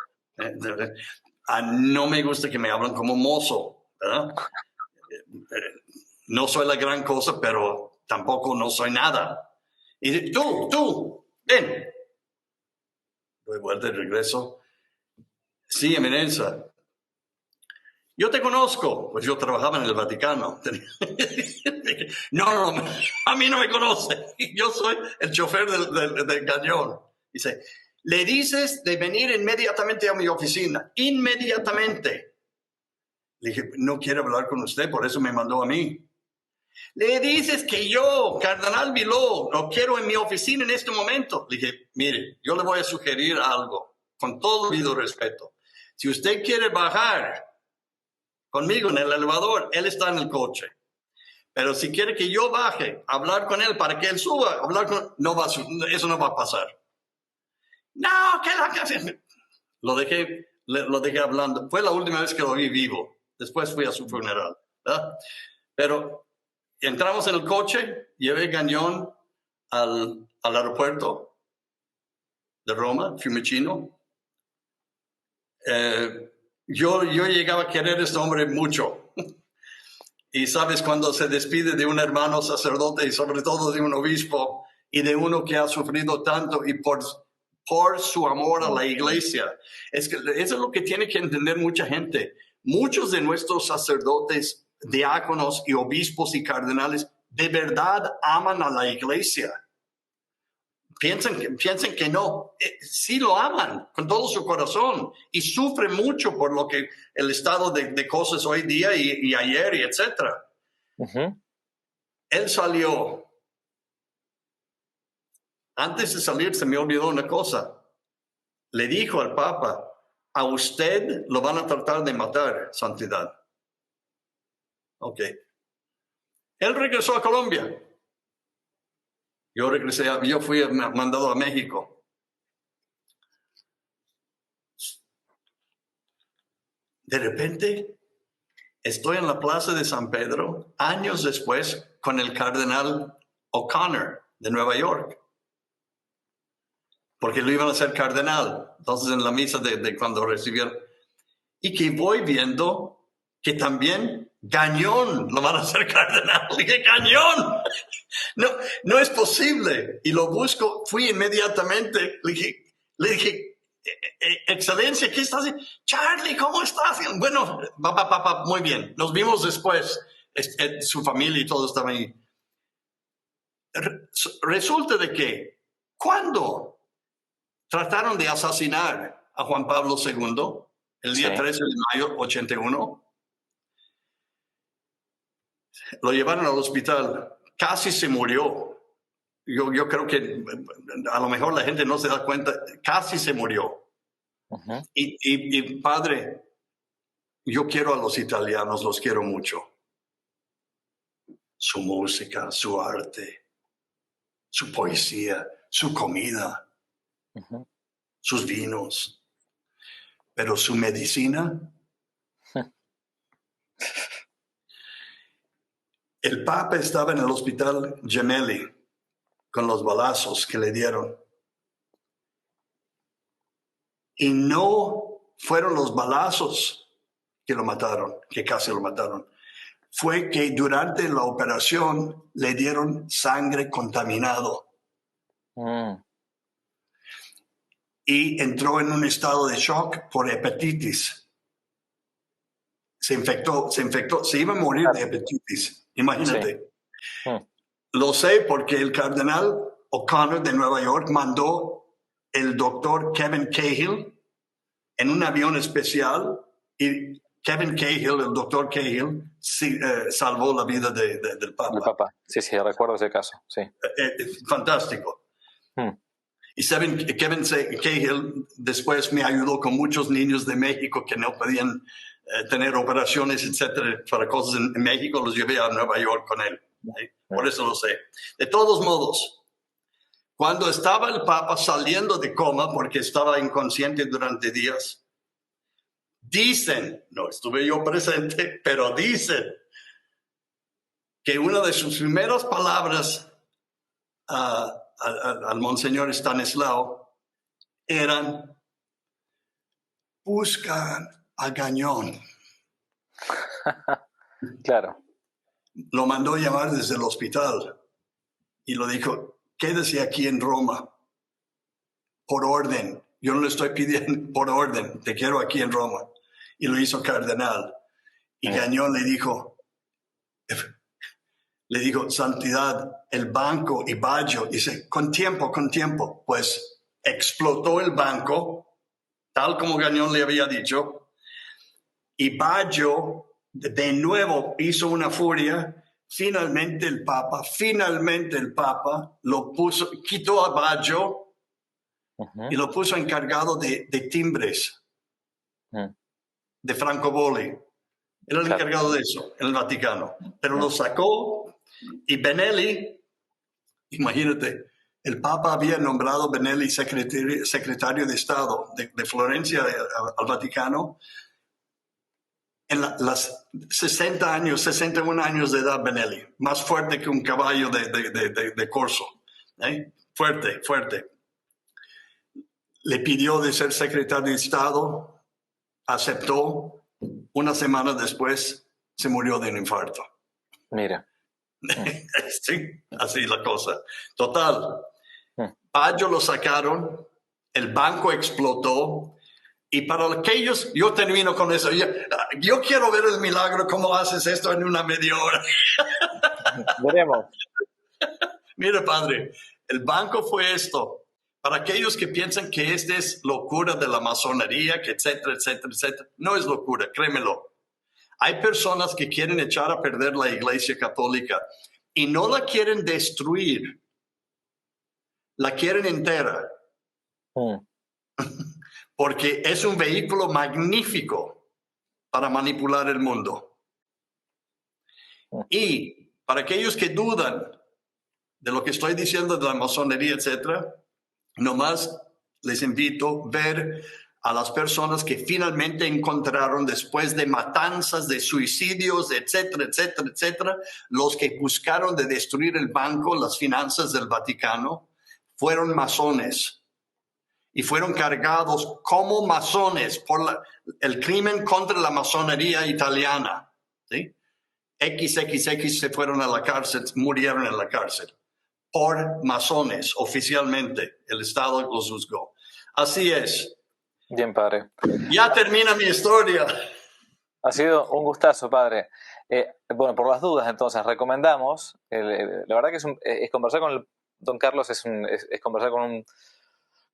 No me gusta que me hablen como mozo, ¿verdad? No soy la gran cosa, pero tampoco no soy nada. Y dice, tú, ven. Doy vuelta y regreso. Sí, eminencia. Yo te conozco, pues yo trabajaba en el Vaticano. No, a mí no me conoce. Yo soy el chofer del cañón. Dice, le dices de venir inmediatamente a mi oficina. Inmediatamente. Le dije, no quiero hablar con usted, por eso me mandó a mí. Le dices que yo, Cardenal Biló, lo quiero en mi oficina en este momento. Le dije, mire, yo le voy a sugerir algo, con todo debido respeto. Si usted quiere bajar conmigo en el elevador, él está en el coche. Pero si quiere que yo baje, hablar con él para que él suba, eso no va a pasar. No, que lo dejé hablando. Fue la última vez que lo vi vivo. Después fui a su funeral, ¿verdad? Pero entramos en el coche, llevé Gagnon al aeropuerto de Roma, Fiumicino. Yo llegaba a querer a este hombre mucho. Y sabes, cuando se despide de un hermano sacerdote y sobre todo de un obispo y de uno que ha sufrido tanto y por su amor a la iglesia, es que eso es lo que tiene que entender mucha gente. Muchos de nuestros sacerdotes, diáconos y obispos y cardenales de verdad aman a la iglesia. Piensen que no, sí lo aman con todo su corazón y sufren mucho por lo que el estado de cosas hoy día y ayer y etcétera. Uh-huh. Él salió. Antes de salir se me olvidó una cosa. Le dijo al Papa, a usted lo van a tratar de matar, Santidad. Ok. Él regresó a Colombia. Yo fui mandado a México. De repente, estoy en la plaza de San Pedro, años después, con el cardenal O'Connor de Nueva York. Porque lo iban a hacer cardenal. Entonces, en la misa de cuando recibieron. Y que voy viendo que también Gagnon lo van a hacer cardenal. Le dije, Gagnon, no es posible. Y lo busco, fui inmediatamente. Le dije, Excelencia, ¿qué estás haciendo? Charlie, ¿cómo estás? Bueno, papá, muy bien. Nos vimos después. Su familia y todo estaban ahí. Resulta de que cuando trataron de asesinar a Juan Pablo II, el día 13 de mayo de 81, lo llevaron al hospital, casi se murió. Yo creo que a lo mejor la gente no se da cuenta, casi se murió. Uh-huh. Y padre, yo quiero a los italianos, los quiero mucho. Su música, su arte, su poesía, su comida, uh-huh, sus vinos, pero su medicina. El Papa estaba en el hospital Gemelli con los balazos que le dieron. Y no fueron los balazos que lo mataron, que casi lo mataron. Fue que durante la operación le dieron sangre contaminado. Y entró en un estado de shock por hepatitis. Se infectó, se iba a morir de hepatitis. Imagínate. Sí. Lo sé porque el cardenal O'Connor de Nueva York mandó el doctor Kevin Cahill en un avión especial y Kevin Cahill, el doctor Cahill, salvó la vida del Papa. El Papa, sí, recuerdo ese caso, sí. Fantástico. Y saben que Kevin Cahill después me ayudó con muchos niños de México que no podían tener operaciones, etcétera, para cosas en México, los llevé a Nueva York con él. ¿Sí? Por eso lo sé. De todos modos, cuando estaba el Papa saliendo de coma, porque estaba inconsciente durante días, dicen, no estuve yo presente, pero dicen que una de sus primeras palabras al Monseñor Stanislao eran: buscan a Gañón. Claro. Lo mandó llamar desde el hospital y lo dijo: quédese aquí en Roma, por orden. Yo no le estoy pidiendo, por orden, te quiero aquí en Roma. Y lo hizo cardenal. Y Gañón le dijo, santidad, el banco y Baggio. Dice, con tiempo. Pues explotó el banco, tal como Gañón le había dicho. Y Baggio de nuevo hizo una furia. Finalmente el Papa lo puso, quitó a Baggio y lo puso encargado de timbres de francobolli. Era el encargado de eso en el Vaticano. Pero lo sacó y Benelli, imagínate, el Papa había nombrado Benelli secretario de Estado de Florencia al Vaticano en las 61 años de edad. Benelli, más fuerte que un caballo de corso. Fuerte. Le pidió de ser secretario de Estado, aceptó. Una semana después se murió de un infarto. Mira. Sí, así la cosa. Total. Baggio lo sacaron, el banco explotó. Y para aquellos, yo termino con eso. Yo quiero ver el milagro, cómo haces esto en una media hora. Veremos. Mira, padre, el banco fue esto. Para aquellos que piensan que esta es locura de la masonería, que etcétera, no es locura, créemelo. Hay personas que quieren echar a perder la Iglesia Católica y no la quieren destruir, la quieren entera. Porque es un vehículo magnífico para manipular el mundo. Y para aquellos que dudan de lo que estoy diciendo de la masonería, etcétera, nomás les invito a ver a las personas que finalmente encontraron, después de matanzas, de suicidios, etcétera, los que buscaron de destruir el banco, las finanzas del Vaticano, fueron masones. Y fueron cargados como masones por el crimen contra la masonería italiana. ¿Sí? XXX se fueron a la cárcel, murieron en la cárcel. Por masones, oficialmente. El Estado los juzgó. Así es. Bien, padre. Ya termina mi historia. Ha sido un gustazo, padre. Bueno, por las dudas, entonces, recomendamos, la verdad que es conversar con don Carlos, es conversar con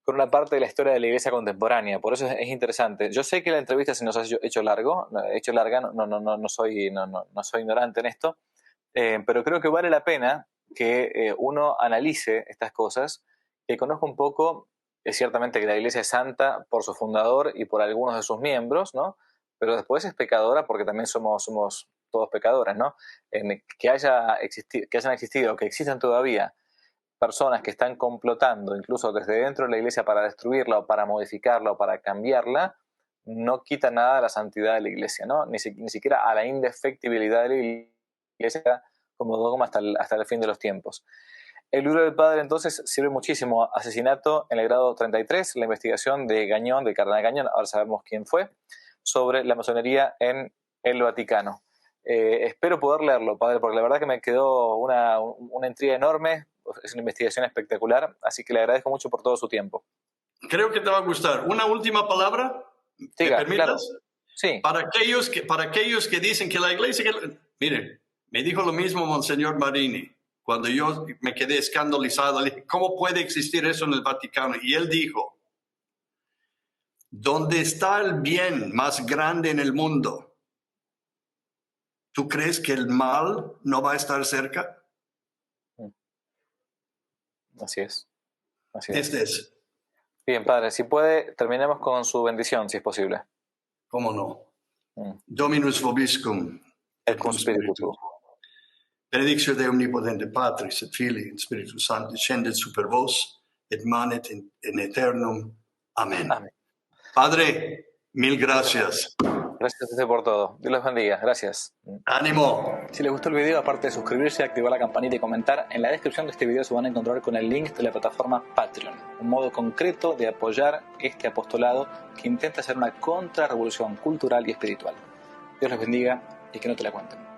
una parte de la historia de la Iglesia contemporánea, por eso es interesante. Yo sé que la entrevista se nos ha hecho larga, no soy ignorante en esto, pero creo que vale la pena que uno analice estas cosas, que conozca un poco. Es ciertamente que la Iglesia es santa por su fundador y por algunos de sus miembros, ¿no? Pero después es pecadora porque también somos todos pecadores, ¿no? Que hayan existido, que existan todavía personas que están complotando incluso desde dentro de la Iglesia para destruirla o para modificarla o para cambiarla, no quita nada a la santidad de la Iglesia, ¿no? Ni siquiera a la indefectibilidad de la Iglesia como dogma hasta el fin de los tiempos. El libro del padre entonces sirve muchísimo. Asesinato en el grado 33, la investigación de Gañón, del cardenal Gañón, ahora sabemos quién fue, sobre la masonería en el Vaticano. Espero poder leerlo, padre, porque la verdad que me quedó una intriga enorme, es una investigación espectacular, así que le agradezco mucho por todo su tiempo. Creo que te va a gustar. Una última palabra, ¿me permitas? Claro. Sí. Para aquellos que dicen que la Iglesia... Miren, me dijo lo mismo Monseñor Marini. Cuando yo me quedé escandalizado, le dije, ¿cómo puede existir eso en el Vaticano? Y él dijo, ¿dónde está el bien más grande en el mundo? ¿Tú crees que el mal no va a estar cerca? Así es. Así es. Es. Bien, Padre, si puede, terminemos con su bendición, si es posible. ¿Cómo no? Mm. Dominus vobiscum, Et cum spiritu tuo. Benedictio Dei omnipotente Patris et Filii et Spiritus Sancti descendet super vos et manet in aeternum. Amén. Amén. Padre, mil gracias. Gracias a usted por todo. Dios los bendiga. Gracias. Ánimo. Si les gustó el video, aparte de suscribirse, activar la campanita y comentar, en la descripción de este video se van a encontrar con el link de la plataforma Patreon, un modo concreto de apoyar este apostolado que intenta hacer una contrarrevolución cultural y espiritual. Dios los bendiga y que no te la cuenten.